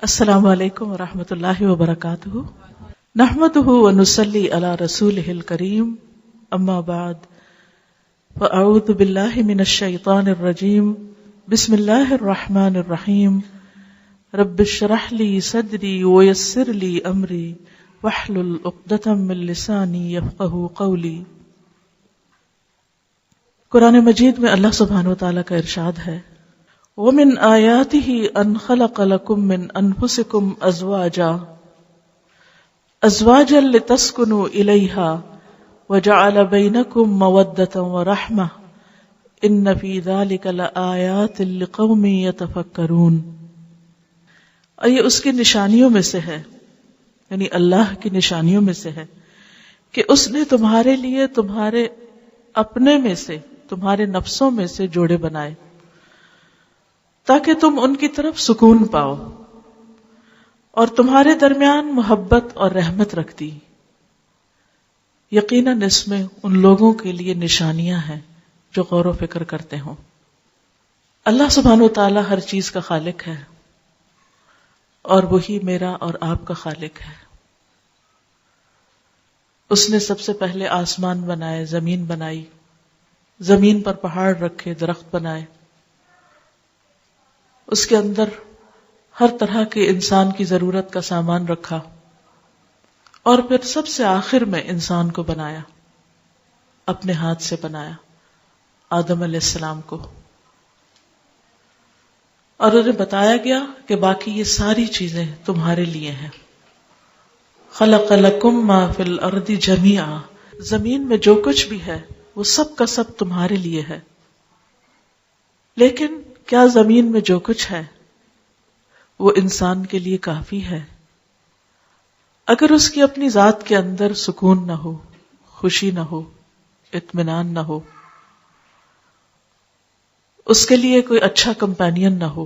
السلام علیکم ورحمۃ اللہ وبرکاتہ نحمده ونصلی علی رسولہ الکریم اما بعد فاعوذ باللہ من الشیطان الرجیم بسم اللہ الرحمن الرحیم رب اشرح لی صدری ویسر لی امری واحلل عقدۃ من لسانی یفقہوا قولی۔ قرآن مجید میں اللہ سبحانہ وتعالی کا ارشاد ہے وَمِنْ آيَاتِهِ أَنْ خَلَقَ لَكُم مِّنْ أَنفُسِكُمْ أَزْوَاجًا لِتَسْكُنُوا إِلَيْهَا وَجَعَلَ بَيْنَكُم مَّوَدَّةً وَرَحْمَةً إِنَّ فِي ذَلِكَ لَآيَاتٍ لِقَوْمٍ يَتَفَكَّرُونَ۔ اور یہ اس کی نشانیوں میں سے ہے، یعنی اللہ کی نشانیوں میں سے ہے کہ اس نے تمہارے لیے تمہارے اپنے میں سے، تمہارے نفسوں میں سے جوڑے بنائے تاکہ تم ان کی طرف سکون پاؤ، اور تمہارے درمیان محبت اور رحمت رکھتی۔ یقیناً اس میں ان لوگوں کے لیے نشانیاں ہیں جو غور و فکر کرتے ہوں۔ اللہ سبحانہ وتعالی ہر چیز کا خالق ہے، اور وہی میرا اور آپ کا خالق ہے۔ اس نے سب سے پہلے آسمان بنائے، زمین بنائی، زمین پر پہاڑ رکھے، درخت بنائے، اس کے اندر ہر طرح کے انسان کی ضرورت کا سامان رکھا، اور پھر سب سے آخر میں انسان کو بنایا، اپنے ہاتھ سے بنایا، آدم علیہ السلام کو، اور انہیں بتایا گیا کہ باقی یہ ساری چیزیں تمہارے لیے ہیں۔ خلق لکم ما فی الارض جمیعا، زمین میں جو کچھ بھی ہے وہ سب کا سب تمہارے لیے ہے۔ لیکن کیا زمین میں جو کچھ ہے وہ انسان کے لیے کافی ہے؟ اگر اس کی اپنی ذات کے اندر سکون نہ ہو، خوشی نہ ہو، اطمینان نہ ہو، اس کے لیے کوئی اچھا کمپینین نہ ہو،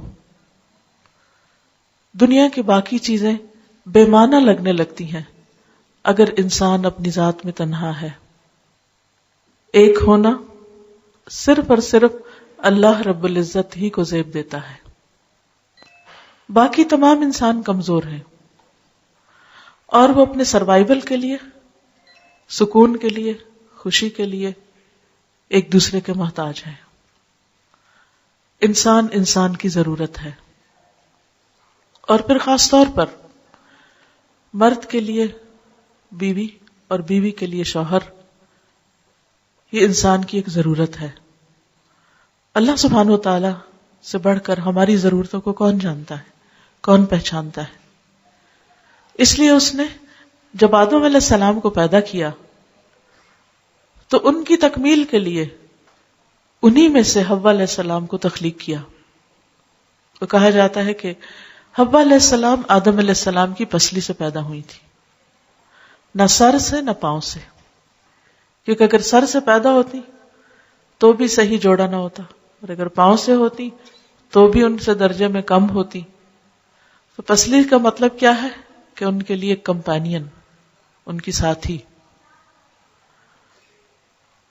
دنیا کی باقی چیزیں بے معنی لگنے لگتی ہیں اگر انسان اپنی ذات میں تنہا ہے۔ ایک ہونا صرف اور صرف اللہ رب العزت ہی کو زیب دیتا ہے، باقی تمام انسان کمزور ہیں، اور وہ اپنے سروائیول کے لیے، سکون کے لیے، خوشی کے لیے ایک دوسرے کے محتاج ہیں۔ انسان انسان کی ضرورت ہے، اور پھر خاص طور پر مرد کے لیے بیوی اور بیوی کے لیے شوہر، یہ انسان کی ایک ضرورت ہے۔ اللہ سبحانہ وتعالی سے بڑھ کر ہماری ضرورتوں کو کون جانتا ہے، کون پہچانتا ہے؟ اس لیے اس نے جب آدم علیہ السلام کو پیدا کیا تو ان کی تکمیل کے لیے انہی میں سے حوا علیہ السلام کو تخلیق کیا۔ تو کہا جاتا ہے کہ حوا علیہ السلام آدم علیہ السلام کی پسلی سے پیدا ہوئی تھی، نہ سر سے نہ پاؤں سے، کیونکہ اگر سر سے پیدا ہوتی تو بھی صحیح جوڑا نہ ہوتا، اور اگر پاؤں سے ہوتی تو بھی ان سے درجے میں کم ہوتی۔ تو پسلی کا مطلب کیا ہے کہ ان کے لیے کمپینین، ان کی ساتھی۔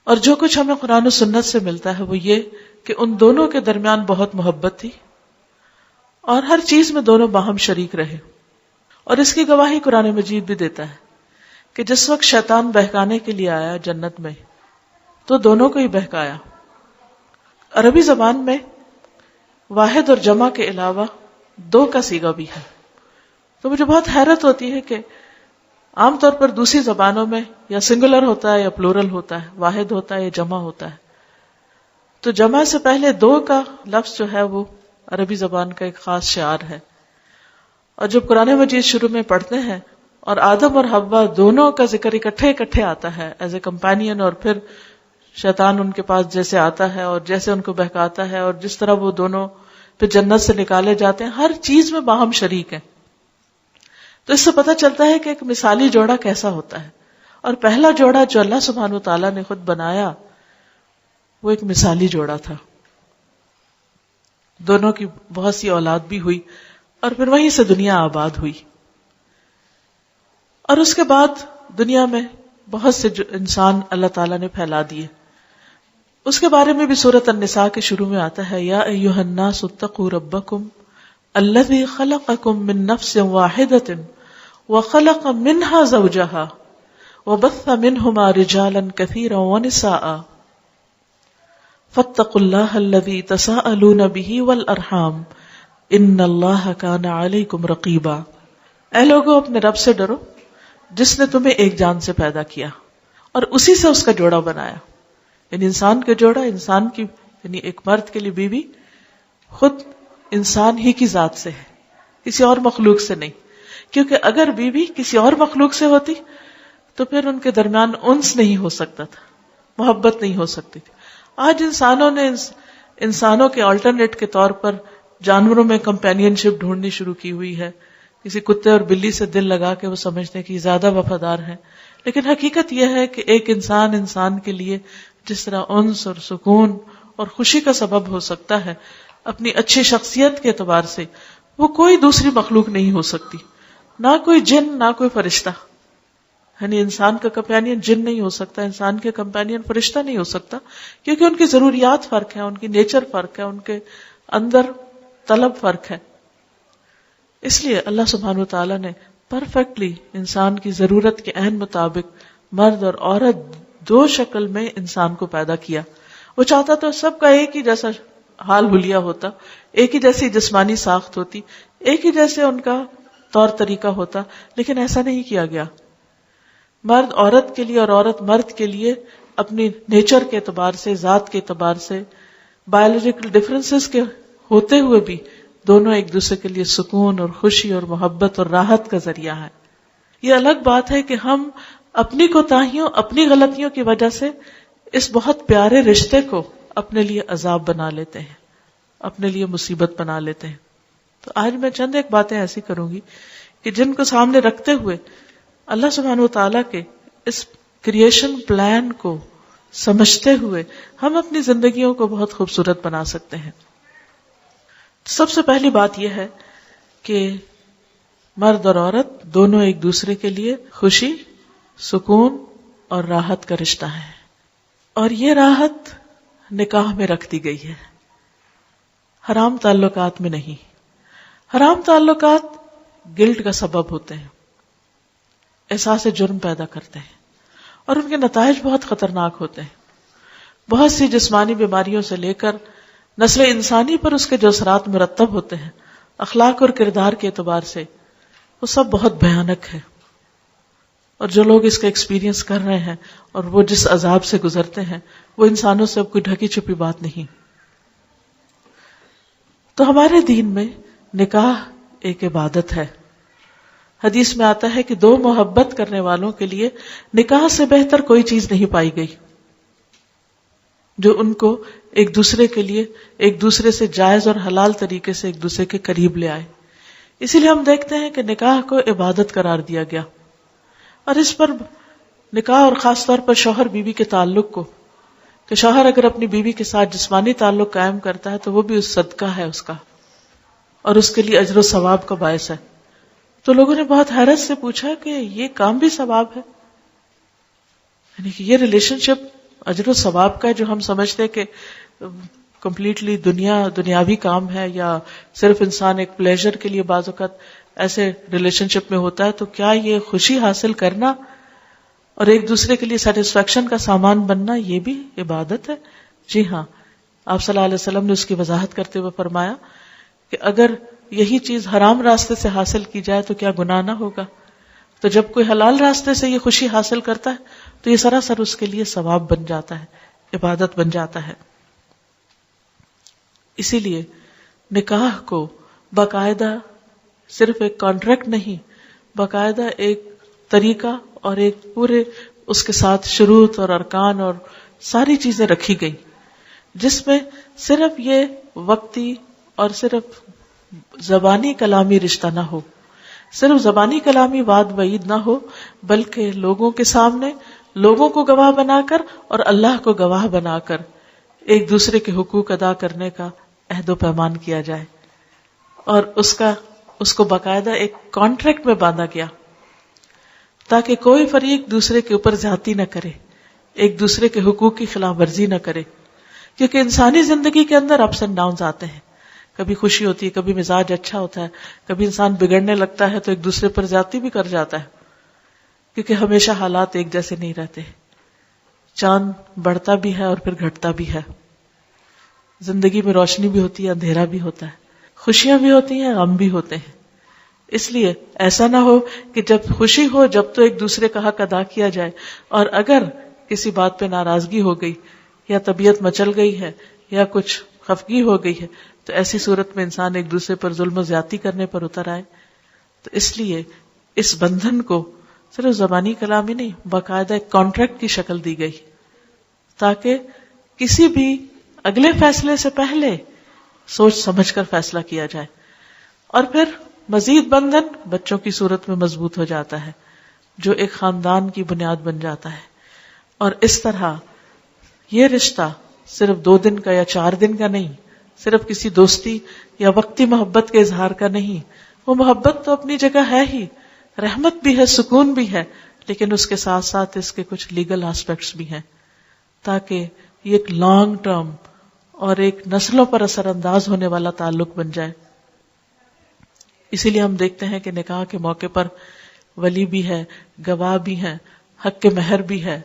اور جو کچھ ہمیں قرآن و سنت سے ملتا ہے وہ یہ کہ ان دونوں کے درمیان بہت محبت تھی، اور ہر چیز میں دونوں باہم شریک رہے۔ اور اس کی گواہی قرآن مجید بھی دیتا ہے کہ جس وقت شیطان بہکانے کے لیے آیا جنت میں تو دونوں کو ہی بہکایا۔ عربی زبان میں واحد اور جمع کے علاوہ دو کا صیغہ بھی ہے، تو مجھے بہت حیرت ہوتی ہے کہ عام طور پر دوسری زبانوں میں یا سنگولر ہوتا ہے یا پلورل ہوتا ہے، واحد ہوتا ہے یا جمع ہوتا ہے، تو جمع سے پہلے دو کا لفظ جو ہے وہ عربی زبان کا ایک خاص شعار ہے۔ اور جب قرآن مجید شروع میں پڑھتے ہیں اور آدم اور حوا دونوں کا ذکر اکٹھے آتا ہے ایز اے کمپینین، اور پھر شیطان ان کے پاس جیسے آتا ہے اور جیسے ان کو بہکاتا ہے، اور جس طرح وہ دونوں پھر جنت سے نکالے جاتے ہیں، ہر چیز میں باہم شریک ہیں، تو اس سے پتہ چلتا ہے کہ ایک مثالی جوڑا کیسا ہوتا ہے۔ اور پہلا جوڑا جو اللہ سبحانہ وتعالی نے خود بنایا وہ ایک مثالی جوڑا تھا، دونوں کی بہت سی اولاد بھی ہوئی، اور پھر وہیں سے دنیا آباد ہوئی۔ اور اس کے بعد دنیا میں بہت سے انسان اللہ تعالیٰ نے پھیلا دیے۔ اس کے بارے میں بھی سورۃ النساء کے شروع میں آتا ہے یا ایھا الناس اتقوا ربکم الذی خلقکم من نفس واحدۃ وخلق منها زوجها وبث منهما رجالا كثيرا ونساء فاتقوا الله الذي تساءلون به والارحام ان اللہ کان علیکم رقیبا. اے لوگو اپنے رب سے ڈرو جس نے تمہیں ایک جان سے پیدا کیا اور اسی سے اس کا جوڑا بنایا. یعنی انسان کا جوڑا، انسان کی یعنی ایک مرد کے لیے بیوی خود انسان ہی کی ذات سے ہے، کسی اور مخلوق سے نہیں. کیونکہ اگر بیوی کسی اور مخلوق سے ہوتی تو پھر ان کے درمیان انس نہیں ہو سکتا تھا، محبت نہیں ہو سکتی تھی. آج انسانوں نے انسانوں کے آلٹرنیٹ کے طور پر جانوروں میں کمپینین شپ ڈھونڈنی شروع کی ہوئی ہے. کسی کتے اور بلی سے دل لگا کے وہ سمجھتے ہیں کہ یہ زیادہ وفادار ہیں. لیکن حقیقت یہ ہے کہ ایک انسان کے لیے جس طرح انس اور سکون اور خوشی کا سبب ہو سکتا ہے اپنی اچھی شخصیت کے اعتبار سے، وہ کوئی دوسری مخلوق نہیں ہو سکتی. نہ کوئی جن، نہ کوئی فرشتہ. یعنی انسان کا کمپینین جن نہیں ہو سکتا، انسان کے کمپینین فرشتہ نہیں ہو سکتا، کیونکہ ان کی ضروریات فرق ہیں، ان کی نیچر فرق ہے، ان کے اندر طلب فرق ہے. اس لیے اللہ سبحانہ وتعالی نے پرفیکٹلی انسان کی ضرورت کے عین مطابق مرد اور عورت دو شکل میں انسان کو پیدا کیا. وہ چاہتا تو سب کا ایک ہی جیسا حال حلیہ ہوتا، ایک ہی جیسی جسمانی ساخت ہوتی، ایک ہی جیسے ان کا طور طریقہ ہوتا، لیکن ایسا نہیں کیا گیا. مرد عورت کے لیے اور عورت مرد کے لیے اپنی نیچر کے اعتبار سے، ذات کے اعتبار سے، بایولوجیکل ڈفرینسز کے ہوتے ہوئے بھی دونوں ایک دوسرے کے لیے سکون اور خوشی اور محبت اور راحت کا ذریعہ ہے. یہ الگ بات ہے کہ ہم اپنی کوتاہیوں، اپنی غلطیوں کی وجہ سے اس بہت پیارے رشتے کو اپنے لیے عذاب بنا لیتے ہیں، اپنے لیے مصیبت بنا لیتے ہیں. تو آج میں چند ایک باتیں ایسی کروں گی کہ جن کو سامنے رکھتے ہوئے اللہ سبحانہ وتعالیٰ کے اس کریشن پلان کو سمجھتے ہوئے ہم اپنی زندگیوں کو بہت خوبصورت بنا سکتے ہیں. سب سے پہلی بات یہ ہے کہ مرد اور عورت دونوں ایک دوسرے کے لیے خوشی، سکون اور راحت کا رشتہ ہے، اور یہ راحت نکاح میں رکھ دی گئی ہے، حرام تعلقات میں نہیں. حرام تعلقات گلٹ کا سبب ہوتے ہیں، احساس جرم پیدا کرتے ہیں، اور ان کے نتائج بہت خطرناک ہوتے ہیں. بہت سی جسمانی بیماریوں سے لے کر نسل انسانی پر اس کے جو اثرات مرتب ہوتے ہیں اخلاق اور کردار کے اعتبار سے، وہ سب بہت بھیانک ہے. اور جو لوگ اس کا ایکسپیرینس کر رہے ہیں اور وہ جس عذاب سے گزرتے ہیں وہ انسانوں سے اب کوئی ڈھکی چھپی بات نہیں. تو ہمارے دین میں نکاح ایک عبادت ہے. حدیث میں آتا ہے کہ دو محبت کرنے والوں کے لیے نکاح سے بہتر کوئی چیز نہیں پائی گئی جو ان کو ایک دوسرے کے لیے ایک دوسرے سے جائز اور حلال طریقے سے ایک دوسرے کے قریب لے آئے. اسی لیے ہم دیکھتے ہیں کہ نکاح کو عبادت قرار دیا گیا، اور اس پر نکاح اور خاص طور پر شوہر بیوی کے تعلق کو، کہ شوہر اگر اپنی بیوی کے ساتھ جسمانی تعلق قائم کرتا ہے تو وہ بھی اس صدقہ ہے اس کا، اور اس کے لیے اجر و ثواب کا باعث ہے. تو لوگوں نے بہت حیرت سے پوچھا کہ یہ کام بھی ثواب ہے، یعنی کہ یہ ریلیشن شپ اجر و ثواب کا جو ہم سمجھتے کہ کمپلیٹلی دنیاوی کام ہے، یا صرف انسان ایک پلیزر کے لیے بعض اوقات ایسے ریلیشن شپ میں ہوتا ہے، تو کیا یہ خوشی حاصل کرنا اور ایک دوسرے کے لیے سیٹسفیکشن کا سامان بننا یہ بھی عبادت ہے؟ جی ہاں. آپ صلی اللہ علیہ وسلم نے اس کی وضاحت کرتے ہوئے فرمایا کہ اگر یہی چیز حرام راستے سے حاصل کی جائے تو کیا گناہ نہ ہوگا؟ تو جب کوئی حلال راستے سے یہ خوشی حاصل کرتا ہے تو یہ سراسر اس کے لیے ثواب بن جاتا ہے، عبادت بن جاتا ہے. اسی لیے نکاح کو باقاعدہ صرف ایک کانٹریکٹ نہیں، باقاعدہ ایک طریقہ اور ایک پورے اس کے ساتھ شروط اور ارکان اور ساری چیزیں رکھی گئی، جس میں صرف یہ وقتی اور صرف زبانی کلامی رشتہ نہ ہو، صرف زبانی کلامی وعد وعید نہ ہو، بلکہ لوگوں کے سامنے لوگوں کو گواہ بنا کر اور اللہ کو گواہ بنا کر ایک دوسرے کے حقوق ادا کرنے کا عہد و پیمان کیا جائے، اور اس کو باقاعدہ ایک کانٹریکٹ میں باندھا گیا تاکہ کوئی فریق دوسرے کے اوپر زیادتی نہ کرے، ایک دوسرے کے حقوق کی خلاف ورزی نہ کرے. کیونکہ انسانی زندگی کے اندر اپس اینڈ ڈاؤنز آتے ہیں، کبھی خوشی ہوتی ہے، کبھی مزاج اچھا ہوتا ہے، کبھی انسان بگڑنے لگتا ہے تو ایک دوسرے پر زیادتی بھی کر جاتا ہے، کیونکہ ہمیشہ حالات ایک جیسے نہیں رہتے. چاند بڑھتا بھی ہے اور پھر گھٹتا بھی ہے. زندگی میں روشنی بھی ہوتی ہے، اندھیرا بھی ہوتا ہے، خوشیاں بھی ہوتی ہیں، غم بھی ہوتے ہیں. اس لیے ایسا نہ ہو کہ جب خوشی ہو جب تو ایک دوسرے کا حق ادا کیا جائے، اور اگر کسی بات پہ ناراضگی ہو گئی یا طبیعت مچل گئی ہے یا کچھ خفگی ہو گئی ہے تو ایسی صورت میں انسان ایک دوسرے پر ظلم و زیادتی کرنے پر اتر آئے. تو اس لیے اس بندھن کو صرف زبانی کلام ہی نہیں، باقاعدہ ایک کانٹریکٹ کی شکل دی گئی تاکہ کسی بھی اگلے فیصلے سے پہلے سوچ سمجھ کر فیصلہ کیا جائے. اور پھر مزید بندھن بچوں کی صورت میں مضبوط ہو جاتا ہے جو ایک خاندان کی بنیاد بن جاتا ہے. اور اس طرح یہ رشتہ صرف 2 دن کا یا 4 دن کا نہیں، صرف کسی دوستی یا وقتی محبت کے اظہار کا نہیں. وہ محبت تو اپنی جگہ ہے ہی، رحمت بھی ہے، سکون بھی ہے، لیکن اس کے ساتھ ساتھ اس کے کچھ لیگل آسپیکٹس بھی ہیں تاکہ یہ ایک لانگ ٹرم اور ایک نسلوں پر اثر انداز ہونے والا تعلق بن جائے. اسی لیے ہم دیکھتے ہیں کہ نکاح کے موقع پر ولی بھی ہے، گواہ بھی ہیں، حق کے مہر بھی ہے،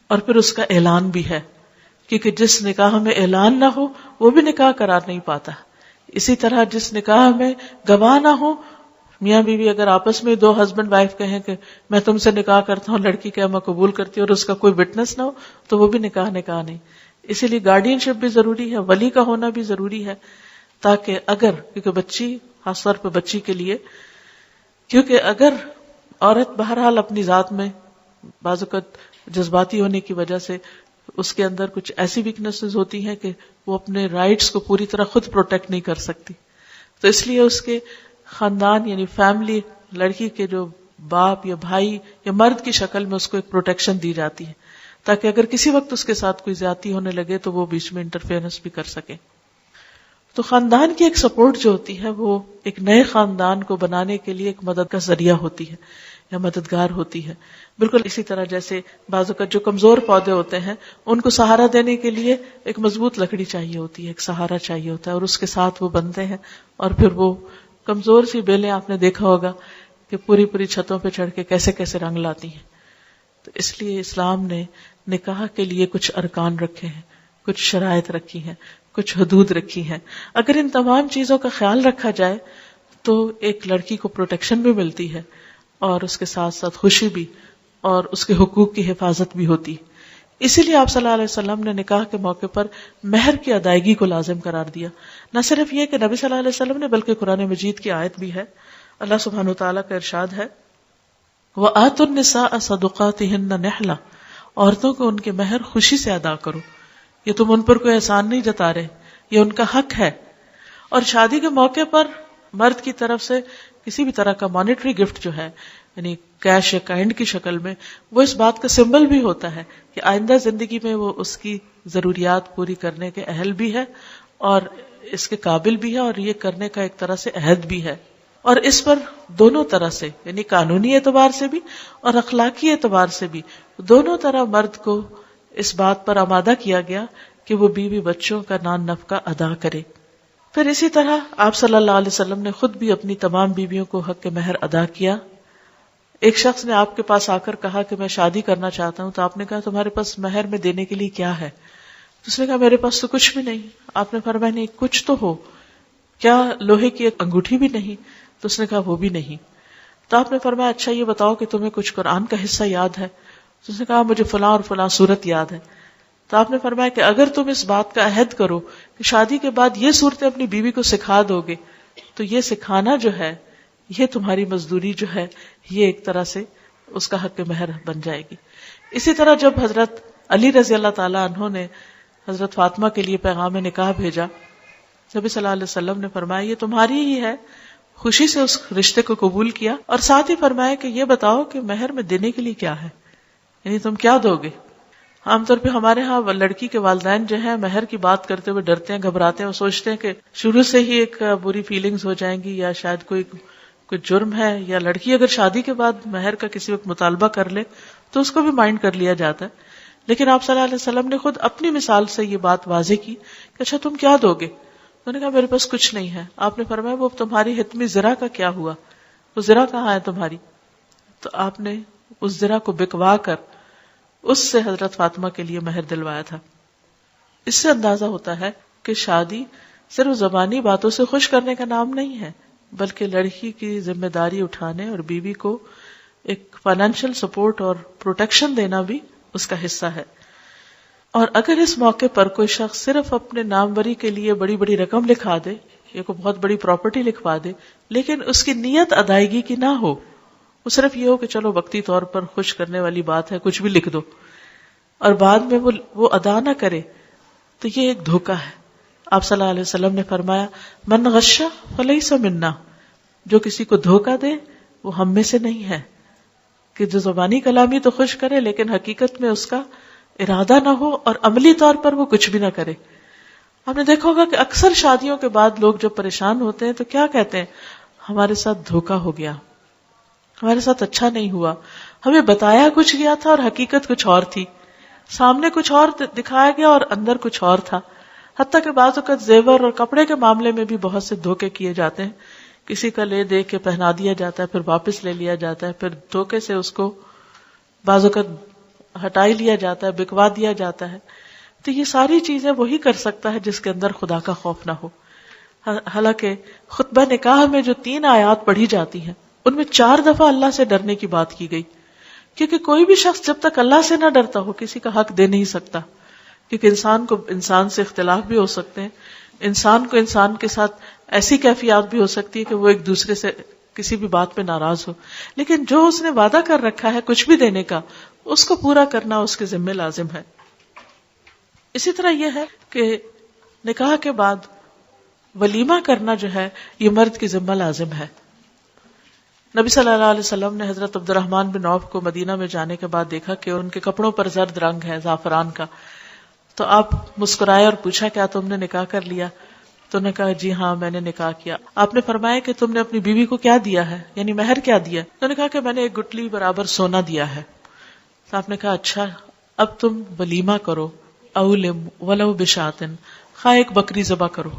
اور پھر اس کا اعلان بھی ہے، کیونکہ جس نکاح میں اعلان نہ ہو وہ بھی نکاح قرار نہیں پاتا. اسی طرح جس نکاح میں گواہ نہ ہو، میاں بیوی اگر آپس میں 2 ہسبینڈ وائف کہیں کہ میں تم سے نکاح کرتا ہوں، لڑکی کہ میں قبول کرتی ہوں، اور اس کا کوئی وٹنس نہ ہو تو وہ بھی نکاح نہیں. اسی لیے گارڈین شپ بھی ضروری ہے، ولی کا ہونا بھی ضروری ہے، تاکہ کیونکہ بچی، خاص طور پہ بچی کے لیے، کیونکہ اگر عورت بہرحال اپنی ذات میں بعض اوقات جذباتی ہونے کی وجہ سے اس کے اندر کچھ ایسی ویکنیسز ہوتی ہیں کہ وہ اپنے رائٹس کو پوری طرح خود پروٹیکٹ نہیں کر سکتی، تو اس لیے اس کے خاندان یعنی فیملی، لڑکی کے جو باپ یا بھائی یا مرد کی شکل میں اس کو ایک پروٹیکشن دی جاتی ہے تاکہ اگر کسی وقت اس کے ساتھ کوئی زیادتی ہونے لگے تو وہ بیچ میں انٹرفیئرنس بھی کر سکے. تو خاندان کی ایک سپورٹ جو ہوتی ہے وہ ایک نئے خاندان کو بنانے کے لیے ایک مدد کا ذریعہ ہوتی ہے یا مددگار ہوتی ہے. بالکل اسی طرح جیسے بعض اوقات جو کمزور پودے ہوتے ہیں ان کو سہارا دینے کے لیے ایک مضبوط لکڑی چاہیے ہوتی ہے، ایک سہارا چاہیے ہوتا ہے، اور اس کے ساتھ وہ بنتے ہیں، اور پھر وہ کمزور سی بیلیں آپ نے دیکھا ہوگا کہ پوری چھتوں پہ چڑھ کے کیسے کیسے رنگ لاتی ہیں. تو اس لیے اسلام نے نکاح کے لیے کچھ ارکان رکھے ہیں، کچھ شرائط رکھی ہیں، کچھ حدود رکھی ہیں. اگر ان تمام چیزوں کا خیال رکھا جائے تو ایک لڑکی کو پروٹیکشن بھی ملتی ہے اور اس کے ساتھ ساتھ خوشی بھی اور اس کے حقوق کی حفاظت بھی ہوتی. اسی لیے آپ صلی اللہ علیہ وسلم نے نکاح کے موقع پر مہر کی ادائیگی کو لازم قرار دیا. نہ صرف یہ کہ نبی صلی اللہ علیہ وسلم نے، بلکہ قرآن مجید کی آیت بھی ہے. اللہ سبحانہ وتعالیٰ کا ارشاد ہے، وَآتُوا النِّسَاءَ صَدُقَاتِهِنَّ نِحْلَةً، عورتوں کو ان کے مہر خوشی سے ادا کرو. یہ تم ان پر کوئی احسان نہیں جتا رہے، یہ ان کا حق ہے. اور شادی کے موقع پر مرد کی طرف سے کسی بھی طرح کا مانیٹری گفٹ جو ہے، یعنی کیش یا کائنڈ کی شکل میں، وہ اس بات کا سمبل بھی ہوتا ہے کہ آئندہ زندگی میں وہ اس کی ضروریات پوری کرنے کے اہل بھی ہے اور اس کے قابل بھی ہے، اور یہ کرنے کا ایک طرح سے عہد بھی ہے. اور اس پر دونوں طرح سے، یعنی قانونی اعتبار سے بھی اور اخلاقی اعتبار سے بھی، دونوں طرح مرد کو اس بات پر آمادہ کیا گیا کہ وہ بیوی بچوں کا نان نفقہ ادا کرے. پھر اسی طرح آپ صلی اللہ علیہ وسلم نے خود بھی اپنی تمام بیویوں کو حق مہر ادا کیا. ایک شخص نے آپ کے پاس آ کر کہا کہ میں شادی کرنا چاہتا ہوں، تو آپ نے کہا تمہارے پاس مہر میں دینے کے لیے کیا ہے؟ اس نے کہا میرے پاس تو کچھ بھی نہیں. آپ نے فرمایا نہیں، کچھ تو ہو، کیا لوہے کی ایک انگوٹھی بھی نہیں؟ تو اس نے کہا وہ بھی نہیں. تو آپ نے فرمایا اچھا یہ بتاؤ کہ تمہیں کچھ قرآن کا حصہ یاد ہے؟ تو اس نے کہا مجھے فلاں اور فلاں سورت یاد ہے. تو آپ نے فرمایا کہ اگر تم اس بات کا عہد کرو کہ شادی کے بعد یہ صورتیں اپنی بیوی کو سکھا دو گے تو یہ سکھانا جو ہے، یہ تمہاری مزدوری جو ہے، یہ ایک طرح سے اس کا حق مہر بن جائے گی. اسی طرح جب حضرت علی رضی اللہ تعالیٰ عنہ نے حضرت فاطمہ کے لیے پیغام نکاح بھیجا، نبی صلی اللہ علیہ وسلم نے فرمایا یہ تمہاری ہی ہے، خوشی سے اس رشتے کو قبول کیا، اور ساتھ ہی فرمایا کہ یہ بتاؤ کہ مہر میں دینے کے لیے کیا ہے، یعنی تم کیا دو گے. عام طور پہ ہمارے ہاں لڑکی کے والدین جو ہیں مہر کی بات کرتے ہوئے ڈرتے ہیں، گھبراتے ہیں، وہ سوچتے ہیں کہ شروع سے ہی ایک بری فیلنگز ہو جائیں گی یا شاید کوئی جرم ہے، یا لڑکی اگر شادی کے بعد مہر کا کسی وقت مطالبہ کر لے تو اس کو بھی مائنڈ کر لیا جاتا ہے. لیکن آپ صلی اللہ علیہ وسلم نے خود اپنی مثال سے یہ بات واضح کی کہ اچھا تم کیا دو گے. انہوں نے کہا میرے پاس کچھ نہیں ہے. آپ نے فرمایا وہ تمہاری حتمی زرہ کا کیا ہوا, وہ زرہ کہاں ہے تمہاری؟ تو آپ نے اس زرہ کو بکوا کر اس سے حضرت فاطمہ کے لیے مہر دلوایا تھا. اس سے اندازہ ہوتا ہے کہ شادی صرف زبانی باتوں سے خوش کرنے کا نام نہیں ہے, بلکہ لڑکی کی ذمہ داری اٹھانے اور بیوی کو ایک فائنینشیل سپورٹ اور پروٹیکشن دینا بھی اس کا حصہ ہے. اور اگر اس موقع پر کوئی شخص صرف اپنے ناموری کے لیے بڑی بڑی رقم لکھا دے یا کوئی بہت بڑی پراپرٹی لکھوا دے, لیکن اس کی نیت ادائیگی کی نہ ہو, وہ صرف یہ ہو کہ چلو وقتی طور پر خوش کرنے والی بات ہے کچھ بھی لکھ دو, اور بعد میں وہ ادا نہ کرے, تو یہ ایک دھوکہ ہے. آپ صلی اللہ علیہ وسلم نے فرمایا من غش فلیس منا, جو کسی کو دھوکہ دے وہ ہم میں سے نہیں ہے. کہ جو زبانی کلامی تو خوش کرے لیکن حقیقت میں اس کا ارادہ نہ ہو اور عملی طور پر وہ کچھ بھی نہ کرے. آپ نے دیکھا ہوگا کہ اکثر شادیوں کے بعد لوگ جب پریشان ہوتے ہیں تو کیا کہتے ہیں, ہمارے ساتھ دھوکہ ہو گیا, ہمارے ساتھ اچھا نہیں ہوا, ہمیں بتایا کچھ گیا تھا اور حقیقت کچھ اور تھی, سامنے کچھ اور دکھایا گیا اور اندر کچھ اور تھا. حتیٰ کہ بعض اوقات زیور اور کپڑے کے معاملے میں بھی بہت سے دھوکے کیے جاتے ہیں. کسی کا لے دے کے پہنا دیا جاتا ہے, پھر واپس لے لیا جاتا ہے, پھر دھوکے سے اس کو بعض اوقات ہٹائی لیا جاتا ہے, بکوا دیا جاتا ہے. تو یہ ساری چیزیں وہی کر سکتا ہے جس کے اندر خدا کا خوف نہ ہو. حالانکہ خطبہ نکاح میں جو 3 آیات پڑھی جاتی ہیں ان میں 4 دفعہ اللہ سے ڈرنے کی بات کی گئی, کیونکہ کوئی بھی شخص جب تک اللہ سے نہ ڈرتا ہو کسی کا حق دے نہیں سکتا. کیونکہ انسان کو انسان سے اختلاف بھی ہو سکتے ہیں, انسان کو انسان کے ساتھ ایسی کیفیات بھی ہو سکتی ہے کہ وہ ایک دوسرے سے کسی بھی بات پہ ناراض ہو, لیکن جو اس نے وعدہ کر رکھا ہے کچھ بھی دینے کا, اس کو پورا کرنا اس کے ذمہ لازم ہے. اسی طرح یہ ہے کہ نکاح کے بعد ولیمہ کرنا جو ہے یہ مرد کی ذمہ لازم ہے. نبی صلی اللہ علیہ وسلم نے حضرت عبد الرحمن بن عوف کو مدینہ میں جانے کے بعد دیکھا کہ ان کے کپڑوں پر زرد رنگ ہے, زعفران کا. تو آپ مسکرائے اور پوچھا کیا تم نے نکاح کر لیا؟ تو انہوں نے کہا جی ہاں میں نے نکاح کیا. آپ نے فرمایا کہ تم نے اپنی بیوی کو کیا دیا ہے, یعنی مہر کیا دیا؟ تو انہوں نے کہا کہ میں نے 1 گٹلی برابر سونا دیا ہے. تو آپ نے کہا اچھا اب تم ولیمہ کرو, اولم ولو بشاتن, خواہ ایک بکری ذبح کرو.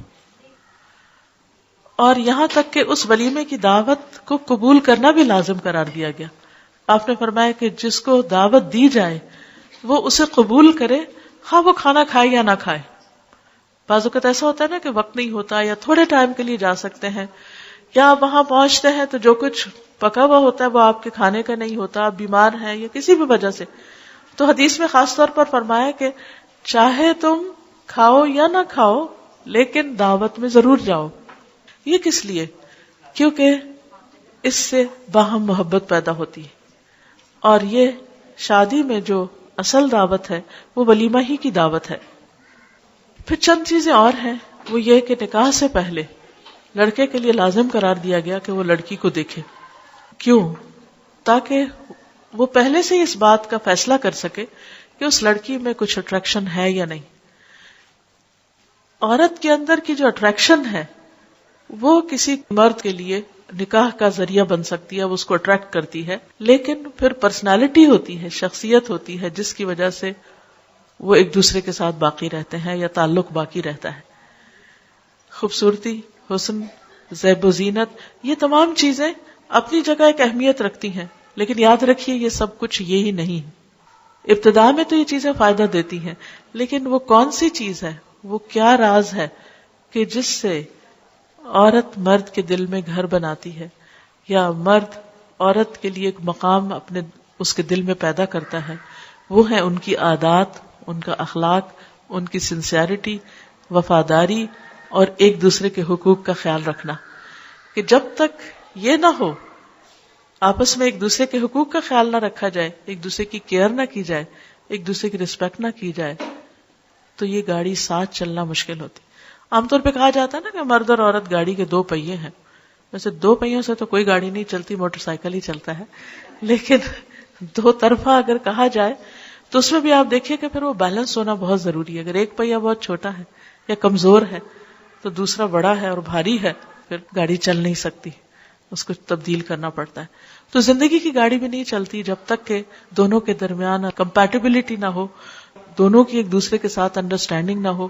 اور یہاں تک کہ اس ولیمے کی دعوت کو قبول کرنا بھی لازم قرار دیا گیا. آپ نے فرمایا کہ جس کو دعوت دی جائے وہ اسے قبول کرے, خواہ وہ کھانا کھائے یا نہ کھائے. بعض اوقات ایسا ہوتا ہے نا کہ وقت نہیں ہوتا یا تھوڑے ٹائم کے لیے جا سکتے ہیں, یا وہاں پہنچتے ہیں تو جو کچھ پکا ہوا ہوتا ہے وہ آپ کے کھانے کا نہیں ہوتا, آپ بیمار ہیں یا کسی بھی وجہ سے. تو حدیث میں خاص طور پر فرمایا کہ چاہے تم کھاؤ یا نہ کھاؤ لیکن دعوت میں ضرور جاؤ. یہ کس لیے؟ کیونکہ اس سے باہم محبت پیدا ہوتی ہے, اور یہ شادی میں جو اصل دعوت ہے وہ ولیمہ ہی کی دعوت ہے. پھر چند چیزیں اور ہیں, وہ یہ کہ نکاح سے پہلے لڑکے کے لیے لازم قرار دیا گیا کہ وہ لڑکی کو دیکھے. کیوں؟ تاکہ وہ پہلے سے اس بات کا فیصلہ کر سکے کہ اس لڑکی میں کچھ اٹریکشن ہے یا نہیں. عورت کے اندر کی جو اٹریکشن ہے وہ کسی مرد کے لیے نکاح کا ذریعہ بن سکتی ہے, وہ اس کو اٹریکٹ کرتی ہے, لیکن پھر پرسنالٹی ہوتی ہے, شخصیت ہوتی ہے جس کی وجہ سے وہ ایک دوسرے کے ساتھ باقی رہتے ہیں یا تعلق باقی رہتا ہے. خوبصورتی, حسن, زیب و زینت, یہ تمام چیزیں اپنی جگہ ایک اہمیت رکھتی ہیں, لیکن یاد رکھیے یہ سب کچھ یہی نہیں. ابتدا میں تو یہ چیزیں فائدہ دیتی ہیں, لیکن وہ کون سی چیز ہے, وہ کیا راز ہے کہ جس سے عورت مرد کے دل میں گھر بناتی ہے یا مرد عورت کے لیے ایک مقام اپنے اس کے دل میں پیدا کرتا ہے, وہ ہے ان کی عادات, ان کا اخلاق, ان کی سنسیئرٹی, وفاداری اور ایک دوسرے کے حقوق کا خیال رکھنا. کہ جب تک یہ نہ ہو, آپس میں ایک دوسرے کے حقوق کا خیال نہ رکھا جائے, ایک دوسرے کی کیئر نہ کی جائے, ایک دوسرے کی رسپیکٹ نہ کی جائے, تو یہ گاڑی ساتھ چلنا مشکل ہوتی. عام طور پہ کہا جاتا ہے نا کہ مرد اور عورت گاڑی کے 2 پہیے ہیں. ویسے 2 پہیوں سے تو کوئی گاڑی نہیں چلتی, موٹر سائیکل ہی چلتا ہے, لیکن 2 طرفہ اگر کہا جائے تو اس میں بھی آپ دیکھیے کہ پھر وہ بیلنس ہونا بہت ضروری ہے. اگر ایک پہیا بہت چھوٹا ہے یا کمزور ہے تو دوسرا بڑا ہے اور بھاری ہے, پھر گاڑی چل نہیں سکتی, اس کو تبدیل کرنا پڑتا ہے. تو زندگی کی گاڑی بھی نہیں چلتی جب تک کہ دونوں کے درمیان کمپیٹیبلٹی نہ ہو, دونوں کی ایک دوسرے کے ساتھ انڈرسٹینڈنگ نہ ہو,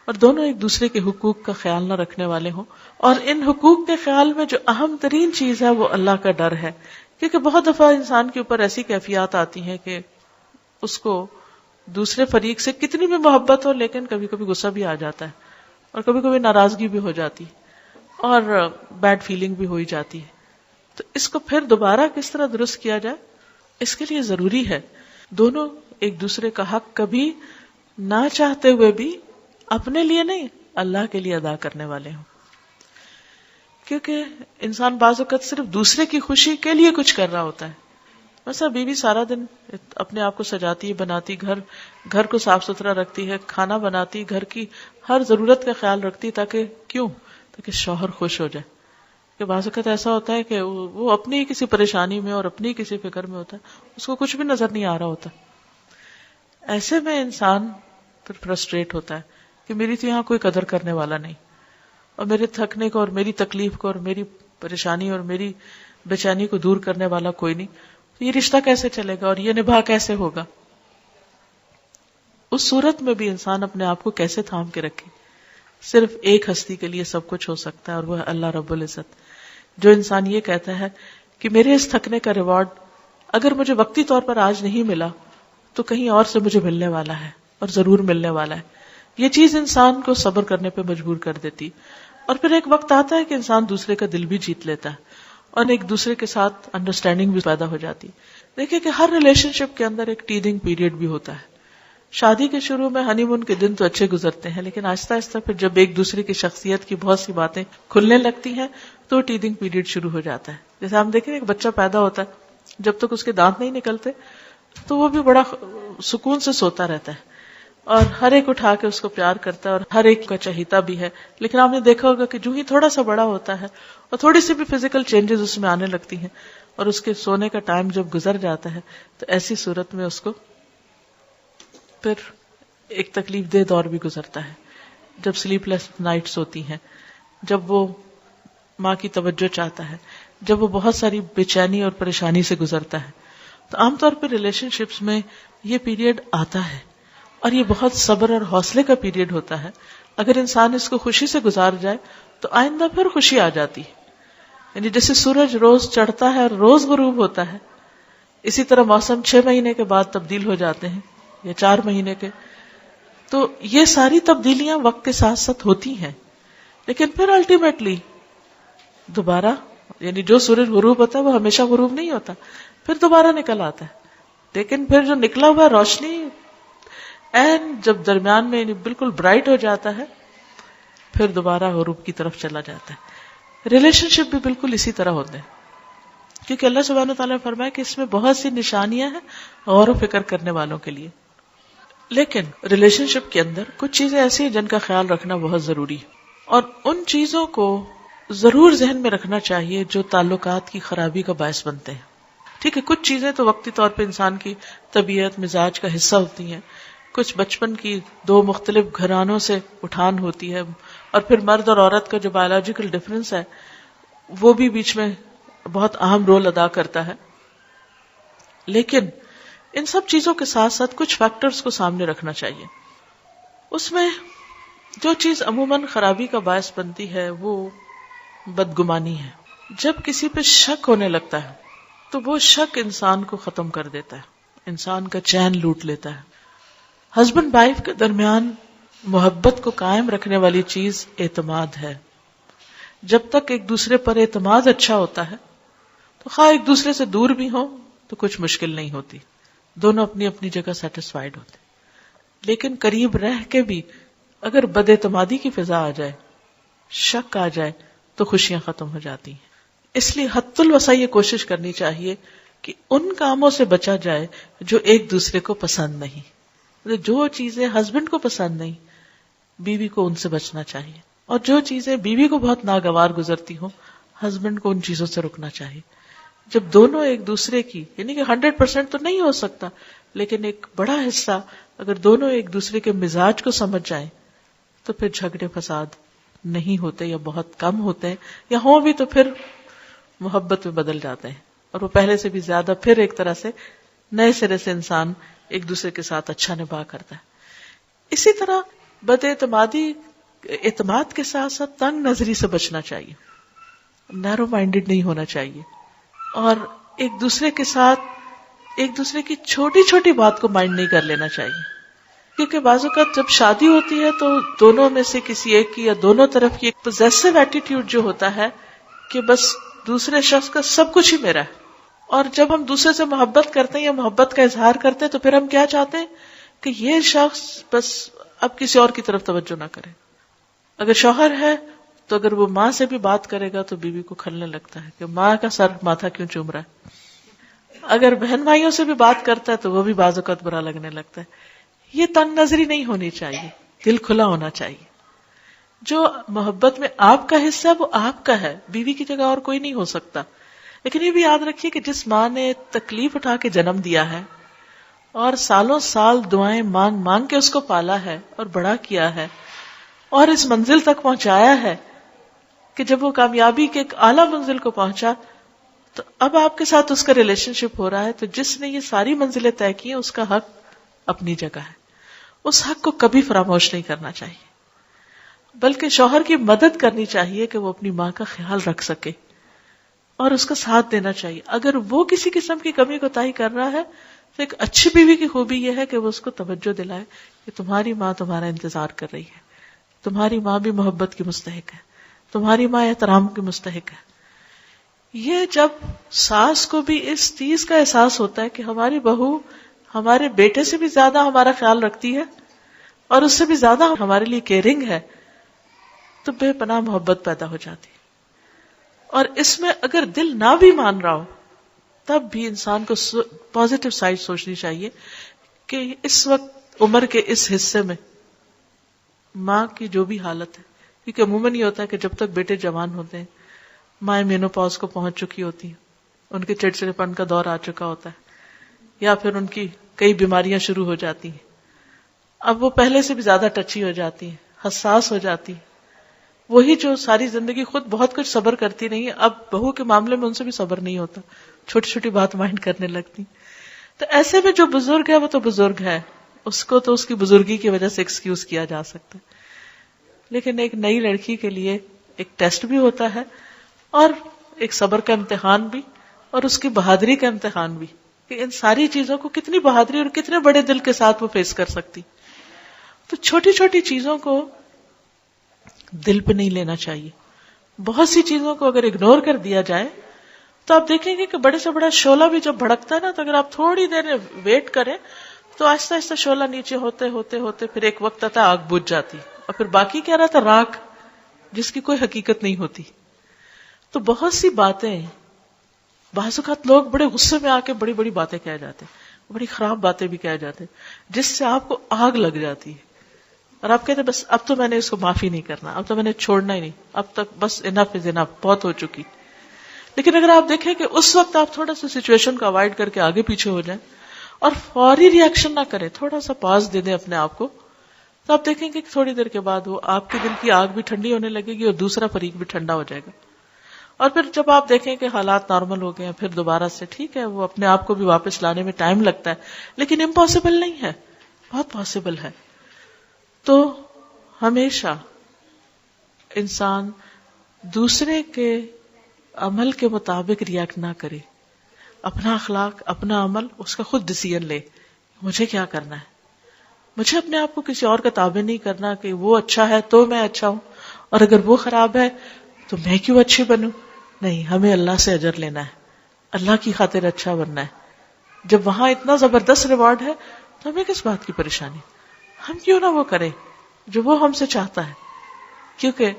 اور دونوں ایک دوسرے کے حقوق کا خیال نہ رکھنے والے ہوں. اور ان حقوق کے خیال میں جو اہم ترین چیز ہے وہ اللہ کا ڈر ہے. کیونکہ بہت دفعہ انسان کے اوپر ایسی کیفیات آتی ہیں کہ اس کو دوسرے فریق سے کتنی بھی محبت ہو لیکن کبھی کبھی غصہ بھی آ جاتا ہے اور کبھی کبھی ناراضگی بھی ہو جاتی اور بیڈ فیلنگ بھی ہو ہی جاتی ہے. تو اس کو پھر دوبارہ کس طرح درست کیا جائے، اس کے لیے ضروری ہے دونوں ایک دوسرے کا حق کبھی نہ چاہتے ہوئے بھی اپنے لیے نہیں اللہ کے لیے ادا کرنے والے ہوں. کیونکہ انسان بعض اوقات صرف دوسرے کی خوشی کے لیے کچھ کر رہا ہوتا ہے. مثلا بیوی سارا دن اپنے آپ کو سجاتی ہے، بناتی، گھر کو صاف ستھرا رکھتی ہے، کھانا بناتی، گھر کی ہر ضرورت کا خیال رکھتی، تاکہ شوہر خوش ہو جائے. کہ بعض اوقات ایسا ہوتا ہے کہ وہ اپنی کسی پریشانی میں اور اپنی کسی فکر میں ہوتا ہے، اس کو کچھ بھی نظر نہیں آ رہا ہوتا. ایسے میں انسان پھر فرسٹریٹ ہوتا ہے کہ میری تو یہاں کوئی قدر کرنے والا نہیں، اور میرے تھکنے کو اور میری تکلیف کو اور میری پریشانی اور میری بے چینی کو دور کرنے والا کوئی نہیں. یہ رشتہ کیسے چلے گا اور یہ نبھا کیسے ہوگا؟ اس صورت میں بھی انسان اپنے آپ کو کیسے تھام کے رکھے؟ صرف ایک ہستی کے لیے سب کچھ ہو سکتا ہے اور وہ ہے اللہ رب العزت. جو انسان یہ کہتا ہے کہ میرے اس تھکنے کا ریوارڈ اگر مجھے وقتی طور پر آج نہیں ملا تو کہیں اور سے مجھے ملنے والا ہے اور ضرور ملنے والا ہے. یہ چیز انسان کو صبر کرنے پہ مجبور کر دیتی. اور پھر ایک وقت آتا ہے کہ انسان دوسرے کا دل بھی جیت لیتا ہے اور ایک دوسرے کے ساتھ انڈرسٹینڈنگ بھی پیدا ہو جاتی. دیکھیں کہ ہر ریلیشن شپ کے اندر ایک ٹیدنگ پیریڈ بھی ہوتا ہے. شادی کے شروع میں ہنی مون کے دن تو اچھے گزرتے ہیں، لیکن آہستہ آہستہ پھر جب ایک دوسرے کی شخصیت کی بہت سی باتیں کھلنے لگتی ہیں تو ٹیدنگ پیریڈ شروع ہو جاتا ہے. جیسے ہم دیکھیں ایک بچہ پیدا ہوتا ہے، جب تک اس کے دانت نہیں نکلتے تو وہ بھی بڑا سکون سے سوتا رہتا ہے اور ہر ایک اٹھا کے اس کو پیار کرتا ہے اور ہر ایک کا چہیتا بھی ہے. لیکن آپ نے دیکھا ہوگا کہ جو ہی تھوڑا سا بڑا ہوتا ہے اور تھوڑی سی بھی فزیکل چینجز اس میں آنے لگتی ہیں اور اس کے سونے کا ٹائم جب گزر جاتا ہے تو ایسی صورت میں اس کو پھر ایک تکلیف دہ دور بھی گزرتا ہے. جب سلیپ لیس نائٹس ہوتی ہیں، جب وہ ماں کی توجہ چاہتا ہے، جب وہ بہت ساری بے چینی اور پریشانی سے گزرتا ہے، تو عام طور پہ ریلیشن شپس میں یہ پیریڈ آتا ہے اور یہ بہت صبر اور حوصلے کا پیریڈ ہوتا ہے. اگر انسان اس کو خوشی سے گزار جائے تو آئندہ پھر خوشی آ جاتی ہے. یعنی جیسے سورج روز چڑھتا ہے اور روز غروب ہوتا ہے، اسی طرح موسم 6 مہینے کے بعد تبدیل ہو جاتے ہیں یا 4 مہینے کے. تو یہ ساری تبدیلیاں وقت کے ساتھ ساتھ ہوتی ہیں، لیکن پھر الٹیمیٹلی دوبارہ، یعنی جو سورج غروب ہوتا ہے وہ ہمیشہ غروب نہیں ہوتا، پھر دوبارہ نکل آتا ہے. لیکن پھر جو نکلا ہوا روشنی جب درمیان میں یعنی بالکل برائٹ ہو جاتا ہے پھر دوبارہ غروب کی طرف چلا جاتا ہے. ریلیشن شپ بھی بالکل اسی طرح ہوتے ہیں، کیونکہ اللہ سبحانہ وتعالیٰ نے فرمایا کہ اس میں بہت سی نشانیاں ہیں غور و فکر کرنے والوں کے لیے. لیکن ریلیشن شپ کے اندر کچھ چیزیں ایسی ہیں جن کا خیال رکھنا بہت ضروری ہے، اور ان چیزوں کو ضرور ذہن میں رکھنا چاہیے جو تعلقات کی خرابی کا باعث بنتے ہیں. ٹھیک ہے، کچھ چیزیں تو وقتی طور پہ انسان کی طبیعت مزاج کا حصہ ہوتی ہیں، کچھ بچپن کی 2 مختلف گھرانوں سے اٹھان ہوتی ہے، اور پھر مرد اور عورت کا جو بایولوجیکل ڈفرنس ہے وہ بھی بیچ میں بہت اہم رول ادا کرتا ہے. لیکن ان سب چیزوں کے ساتھ ساتھ کچھ فیکٹرز کو سامنے رکھنا چاہیے. اس میں جو چیز عموماً خرابی کا باعث بنتی ہے وہ بدگمانی ہے. جب کسی پہ شک ہونے لگتا ہے تو وہ شک انسان کو ختم کر دیتا ہے، انسان کا چین لوٹ لیتا ہے. ہسبینڈ وائف کے درمیان محبت کو قائم رکھنے والی چیز اعتماد ہے. جب تک ایک دوسرے پر اعتماد اچھا ہوتا ہے تو خواہ ایک دوسرے سے دور بھی ہوں تو کچھ مشکل نہیں ہوتی، دونوں اپنی اپنی جگہ سیٹسفائیڈ ہوتے. لیکن قریب رہ کے بھی اگر بد اعتمادی کی فضا آ جائے، شک آ جائے تو خوشیاں ختم ہو جاتی ہیں. اس لیے حد الوسع یہ کوشش کرنی چاہیے کہ ان کاموں سے بچا جائے جو ایک دوسرے کو پسند نہیں. جو چیزیں ہسبینڈ کو پسند نہیں، بیوی کو ان سے بچنا چاہیے، اور جو چیزیں بیوی کو بہت ناگوار گزرتی ہوں، ہسبینڈ کو ان چیزوں سے رکنا چاہیے. جب دونوں ایک دوسرے کی، یعنی کہ 100% تو نہیں ہو سکتا، لیکن ایک بڑا حصہ اگر دونوں ایک دوسرے کے مزاج کو سمجھ جائیں تو پھر جھگڑے فساد نہیں ہوتے یا بہت کم ہوتے ہیں، یا ہوں بھی تو پھر محبت میں بدل جاتے ہیں اور وہ پہلے سے بھی زیادہ پھر ایک طرح سے نئے سرے سے انسان ایک دوسرے کے ساتھ اچھا نبھا کرتا ہے. اسی طرح بد اعتمادی اعتماد کے ساتھ ساتھ تنگ نظری سے بچنا چاہیے، نیرو مائنڈڈ نہیں ہونا چاہیے، اور ایک دوسرے کے ساتھ ایک دوسرے کی چھوٹی چھوٹی بات کو مائنڈ نہیں کر لینا چاہیے، کیونکہ بعض اوقات جب شادی ہوتی ہے تو دونوں میں سے کسی ایک کی یا دونوں طرف کی ایک پوزیسو ایٹیٹیوڈ جو ہوتا ہے کہ بس دوسرے شخص کا سب کچھ ہی میرا ہے، اور جب ہم دوسرے سے محبت کرتے ہیں یا محبت کا اظہار کرتے ہیں تو پھر ہم کیا چاہتے ہیں کہ یہ شخص بس اب کسی اور کی طرف توجہ نہ کرے۔ اگر شوہر ہے تو اگر وہ ماں سے بھی بات کرے گا تو بیوی کو کھلنے لگتا ہے کہ ماں کا سر ماتھا کیوں چوم رہا ہے، اگر بہن بھائیوں سے بھی بات کرتا ہے تو وہ بھی بعض اوقات برا لگنے لگتا ہے۔ یہ تنگ نظری نہیں ہونی چاہیے، دل کھلا ہونا چاہیے۔ جو محبت میں آپ کا حصہ ہے وہ آپ کا ہے، بیوی کی جگہ اور کوئی نہیں ہو سکتا۔ لیکن یہ بھی یاد رکھیے کہ جس ماں نے تکلیف اٹھا کے جنم دیا ہے اور سالوں سال دعائیں مانگ مانگ کے اس کو پالا ہے اور بڑا کیا ہے اور اس منزل تک پہنچایا ہے کہ جب وہ کامیابی کے ایک اعلیٰ منزل کو پہنچا تو اب آپ کے ساتھ اس کا ریلیشن شپ ہو رہا ہے، تو جس نے یہ ساری منزلیں طے کی ہیں اس کا حق اپنی جگہ ہے، اس حق کو کبھی فراموش نہیں کرنا چاہیے، بلکہ شوہر کی مدد کرنی چاہیے کہ وہ اپنی ماں کا خیال رکھ سکے اور اس کا ساتھ دینا چاہیے۔ اگر وہ کسی قسم کی کمی کوتاہی کر رہا ہے تو ایک اچھی بیوی کی خوبی یہ ہے کہ وہ اس کو توجہ دلائے کہ تمہاری ماں تمہارا انتظار کر رہی ہے، تمہاری ماں بھی محبت کی مستحق ہے، تمہاری ماں احترام کی مستحق ہے۔ یہ جب ساس کو بھی اس چیز کا احساس ہوتا ہے کہ ہماری بہو ہمارے بیٹے سے بھی زیادہ ہمارا خیال رکھتی ہے اور اس سے بھی زیادہ ہمارے لیے کیئرنگ ہے، تو بے پناہ محبت پیدا ہو جاتی ہے۔ اور اس میں اگر دل نہ بھی مان رہا ہو تب بھی انسان کو پازیٹو سائڈ سوچنی چاہیے کہ اس وقت عمر کے اس حصے میں ماں کی جو بھی حالت ہے، کیونکہ عموماً یہ ہوتا ہے کہ جب تک بیٹے جوان ہوتے ہیں مائیں مینوپاز کو پہنچ چکی ہوتی ہیں، ان کے چڑچڑے پن کا دور آ چکا ہوتا ہے یا پھر ان کی کئی بیماریاں شروع ہو جاتی ہیں، اب وہ پہلے سے بھی زیادہ ٹچی ہو جاتی ہیں، حساس ہو جاتی ہیں، وہی جو ساری زندگی خود بہت کچھ صبر کرتی نہیں ہے اب بہو کے معاملے میں ان سے بھی صبر نہیں ہوتا، چھوٹی چھوٹی بات مائنڈ کرنے لگتی۔ تو ایسے میں جو بزرگ ہے وہ تو بزرگ ہے، اس کو تو اس کی بزرگی کی وجہ سے ایکسکیوز کیا جا سکتا ہے، لیکن ایک نئی لڑکی کے لیے ایک ٹیسٹ بھی ہوتا ہے اور ایک صبر کا امتحان بھی اور اس کی بہادری کا امتحان بھی، کہ ان ساری چیزوں کو کتنی بہادری اور کتنے بڑے دل کے ساتھ وہ فیس کر سکتی۔ تو چھوٹی چھوٹی چیزوں کو دل پہ نہیں لینا چاہیے، بہت سی چیزوں کو اگر اگنور کر دیا جائے تو آپ دیکھیں گے کہ بڑے سے بڑا شعلہ بھی جب بھڑکتا ہے نا تو اگر آپ تھوڑی دیر ویٹ کریں تو آہستہ آہستہ شعلہ نیچے ہوتے ہوتے ہوتے پھر ایک وقت آتا آگ بجھ جاتی اور پھر باقی کیا رہتا راکھ جس کی کوئی حقیقت نہیں ہوتی۔ تو بہت سی باتیں بعض اوقات لوگ بڑے غصے میں آ کے بڑی بڑی باتیں کہہ جاتے ہیں، بڑی خراب باتیں بھی کہہ جاتے ہیں جس سے آپ کو آگ لگ جاتی ہے اور آپ کہتے ہیں بس اب تو میں نے اس کو معافی نہیں کرنا، اب تو میں نے چھوڑنا ہی نہیں، اب تک بس انف از انف، بہت ہو چکی۔ لیکن اگر آپ دیکھیں کہ اس وقت آپ تھوڑا سا سچویشن کو اوائڈ کر کے آگے پیچھے ہو جائیں اور فوری ری ایکشن نہ کریں، تھوڑا سا پاز دے دیں اپنے آپ کو، تو آپ دیکھیں گے کہ تھوڑی دیر کے بعد وہ آپ کے دل کی آگ بھی ٹھنڈی ہونے لگے گی اور دوسرا فریق بھی ٹھنڈا ہو جائے گا۔ اور پھر جب آپ دیکھیں کہ حالات نارمل ہو گئے ہیں پھر دوبارہ سے ٹھیک ہے، وہ اپنے آپ کو بھی واپس لانے میں ٹائم لگتا ہے لیکن امپاسبل نہیں ہے، بہت پاسبل ہے۔ تو ہمیشہ انسان دوسرے کے عمل کے مطابق ریاکٹ نہ کرے، اپنا اخلاق اپنا عمل اس کا خود ڈیسیژن لے، مجھے کیا کرنا ہے، مجھے اپنے آپ کو کسی اور کا تابع نہیں کرنا کہ وہ اچھا ہے تو میں اچھا ہوں اور اگر وہ خراب ہے تو میں کیوں اچھی بنوں۔ نہیں، ہمیں اللہ سے اجر لینا ہے، اللہ کی خاطر اچھا بننا ہے۔ جب وہاں اتنا زبردست ریوارڈ ہے تو ہمیں کس بات کی پریشانی، ہم کیوں نہ وہ کریں جو وہ ہم سے چاہتا ہے، کیونکہ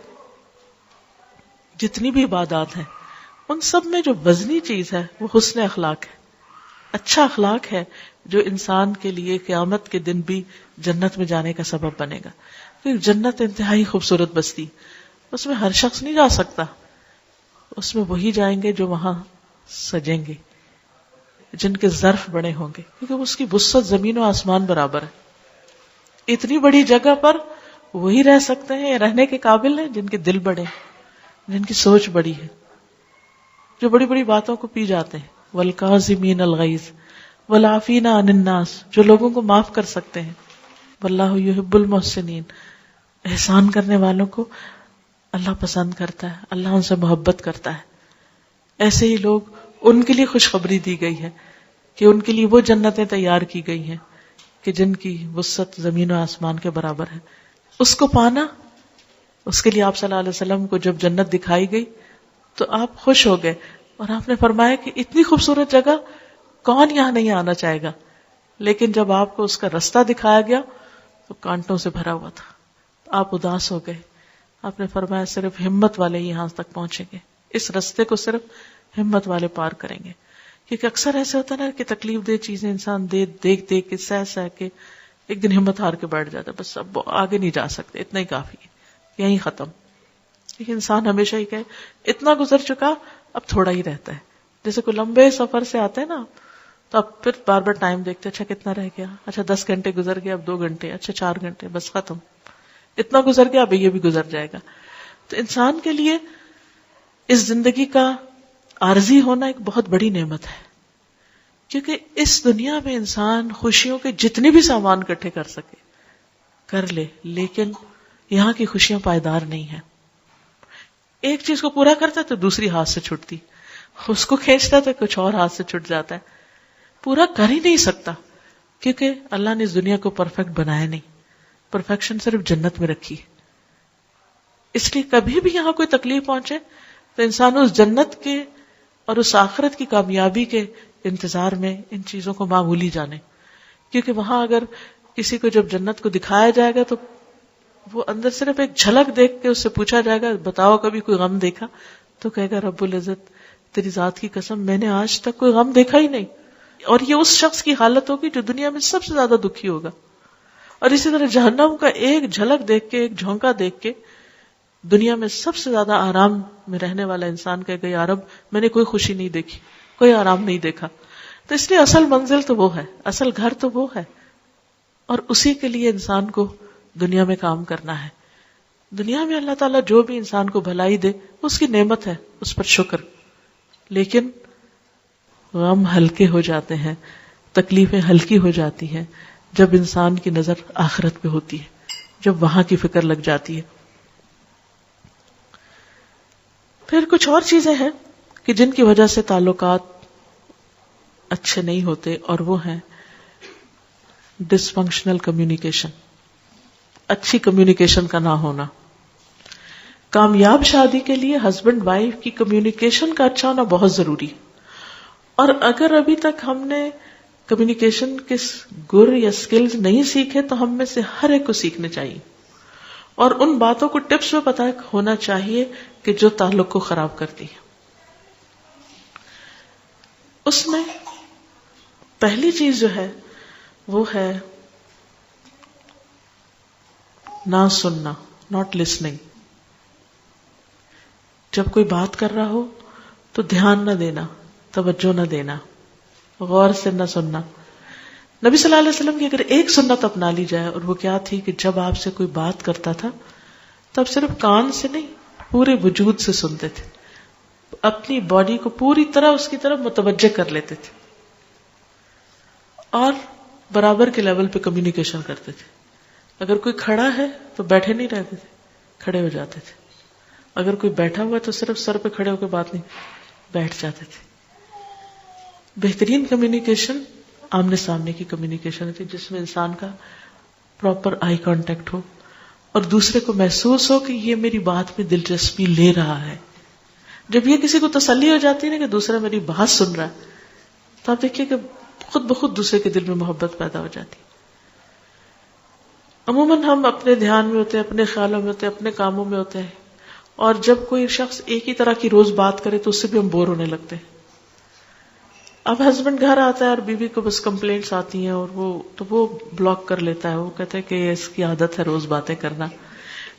جتنی بھی عبادات ہیں ان سب میں جو وزنی چیز ہے وہ حسن اخلاق ہے، اچھا اخلاق ہے جو انسان کے لیے قیامت کے دن بھی جنت میں جانے کا سبب بنے گا۔ کیونکہ جنت انتہائی خوبصورت بستی، اس میں ہر شخص نہیں جا سکتا، اس میں وہی جائیں گے جو وہاں سجیں گے، جن کے ظرف بڑے ہوں گے، کیونکہ اس کی وسعت زمین و آسمان برابر ہے۔ اتنی بڑی جگہ پر وہی رہ سکتے ہیں، رہنے کے قابل ہیں جن کے دل بڑے، جن کی سوچ بڑی ہے، جو بڑی بڑی باتوں کو پی جاتے ہیں۔ والکاظمین الغیظ والعافین عن الناس، جو لوگوں کو معاف کر سکتے ہیں۔ واللہ یحب المحسنین، احسان کرنے والوں کو اللہ پسند کرتا ہے، اللہ ان سے محبت کرتا ہے۔ ایسے ہی لوگ، ان کے لیے خوشخبری دی گئی ہے کہ ان کے لیے وہ جنتیں تیار کی گئی ہیں کہ جن کی وسعت زمین و آسمان کے برابر ہے۔ اس کو پانا، اس کے لیے آپ صلی اللہ علیہ وسلم کو جب جنت دکھائی گئی تو آپ خوش ہو گئے، اور آپ نے فرمایا کہ اتنی خوبصورت جگہ کون یہاں نہیں آنا چاہے گا، لیکن جب آپ کو اس کا رستہ دکھایا گیا تو کانٹوں سے بھرا ہوا تھا، آپ اداس ہو گئے۔ آپ نے فرمایا صرف ہمت والے یہاں تک پہنچیں گے، اس رستے کو صرف ہمت والے پار کریں گے، کیونکہ اکثر ایسے ہوتا ہے نا کہ تکلیف دہ چیزیں انسان دیکھ کے سہ کے ایک دن ہمت ہار کے بیٹھ جاتا ہے، بس اب آگے نہیں جا سکتے، اتنا ہی کافی ہے، یہیں ختم۔ لیکن انسان ہمیشہ ہی کہے اتنا گزر چکا، اب تھوڑا ہی رہتا ہے۔ جیسے کوئی لمبے سفر سے آتے ہیں نا، تو اب پھر بار بار ٹائم دیکھتے، اچھا کتنا رہ گیا، اچھا 10 گھنٹے گزر گئے، اب 2 گھنٹے، اچھا 4 گھنٹے، بس ختم، اتنا گزر گیا، اب یہ بھی گزر جائے گا۔ تو انسان کے لیے اس زندگی کا عارضی ہونا ایک بہت بڑی نعمت ہے، کیونکہ اس دنیا میں انسان خوشیوں کے جتنے بھی سامان اکٹھے کر سکے کر لے، لیکن یہاں کی خوشیاں پائیدار نہیں ہیں۔ ایک چیز کو پورا کرتا ہے تو دوسری ہاتھ سے چھٹتی، اس کو کھینچتا ہے تو کچھ اور ہاتھ سے چھٹ جاتا ہے، پورا کر ہی نہیں سکتا، کیونکہ اللہ نے اس دنیا کو پرفیکٹ بنایا نہیں، پرفیکشن صرف جنت میں رکھی ہے۔ اس لیے کبھی بھی یہاں کوئی تکلیف پہنچے تو انسان اس جنت کے اور اس آخرت کی کامیابی کے انتظار میں ان چیزوں کو معمولی جانے، کیونکہ وہاں اگر کسی کو جب جنت کو دکھایا جائے گا تو وہ اندر صرف ایک جھلک دیکھ کے اس سے پوچھا جائے گا بتاؤ کبھی کوئی غم دیکھا، تو کہے گا رب العزت تیری ذات کی قسم میں نے آج تک کوئی غم دیکھا ہی نہیں۔ اور یہ اس شخص کی حالت ہوگی جو دنیا میں سب سے زیادہ دکھی ہوگا۔ اور اسی طرح جہنم کا ایک جھلک دیکھ کے، ایک جھونکا دیکھ کے دنیا میں سب سے زیادہ آرام میں رہنے والا انسان کہے گا یا رب میں نے کوئی خوشی نہیں دیکھی، کوئی آرام نہیں دیکھا۔ تو اس لیے اصل منزل تو وہ ہے، اصل گھر تو وہ ہے، اور اسی کے لیے انسان کو دنیا میں کام کرنا ہے۔ دنیا میں اللہ تعالیٰ جو بھی انسان کو بھلائی دے اس کی نعمت ہے، اس پر شکر، لیکن غم ہلکے ہو جاتے ہیں، تکلیفیں ہلکی ہو جاتی ہیں جب انسان کی نظر آخرت پہ ہوتی ہے، جب وہاں کی فکر لگ جاتی ہے۔ پھر کچھ اور چیزیں ہیں کہ جن کی وجہ سے تعلقات اچھے نہیں ہوتے، اور وہ ہیں ڈس فنکشنل کمیونیکیشن، اچھی کمیونیکیشن کا نہ ہونا۔ کامیاب شادی کے لیے ہسبینڈ وائف کی کمیونیکیشن کا اچھا ہونا بہت ضروری، اور اگر ابھی تک ہم نے کمیونیکیشن کے گر یا سکلز نہیں سیکھے تو ہم میں سے ہر ایک کو سیکھنے چاہیے، اور ان باتوں کو ٹپس میں پتہ ہونا چاہیے کہ جو تعلق کو خراب کرتی ہے۔ اس میں پہلی چیز جو ہے وہ ہے نہ سننا، ناٹ لسننگ۔ جب کوئی بات کر رہا ہو تو دھیان نہ دینا، توجہ نہ دینا، غور سے نہ سننا۔ نبی صلی اللہ علیہ وسلم کی اگر ایک سنت اپنا لی جائے، اور وہ کیا تھی کہ جب آپ سے کوئی بات کرتا تھا تب صرف کان سے نہیں پورے وجود سے سنتے تھے، اپنی باڈی کو پوری طرح اس کی طرف متوجہ کر لیتے تھے، اور برابر کے لیول پہ کمیونیکیشن کرتے تھے۔ اگر کوئی کھڑا ہے تو بیٹھے نہیں رہتے تھے، کھڑے ہو جاتے تھے، اگر کوئی بیٹھا ہوا تو صرف سر پہ کھڑے ہو کے بات نہیں، بیٹھ جاتے تھے۔ بہترین کمیونیکیشن آمنے سامنے کی کمیونیکیشن تھی، جس میں انسان کا پراپر آئی کانٹیکٹ ہو اور دوسرے کو محسوس ہو کہ یہ میری بات میں دلچسپی لے رہا ہے۔ جب یہ کسی کو تسلی ہو جاتی ہے نا کہ دوسرا میری بات سن رہا ہے، تو آپ دیکھیے کہ خود بخود دوسرے کے دل میں محبت پیدا ہو جاتی۔ عموماً ہم اپنے دھیان میں ہوتے ہیں، اپنے خیالوں میں ہوتے ہیں، اپنے کاموں میں ہوتے ہیں، اور جب کوئی شخص ایک ہی طرح کی روز بات کرے تو اس سے بھی ہم بور ہونے لگتے ہیں۔ اب ہسبینڈ گھر آتا ہے اور بیوی کو بس کمپلینٹس آتی ہیں، اور وہ بلاک کر لیتا ہے، وہ کہتا ہے کہ اس کی عادت ہے روز باتیں کرنا،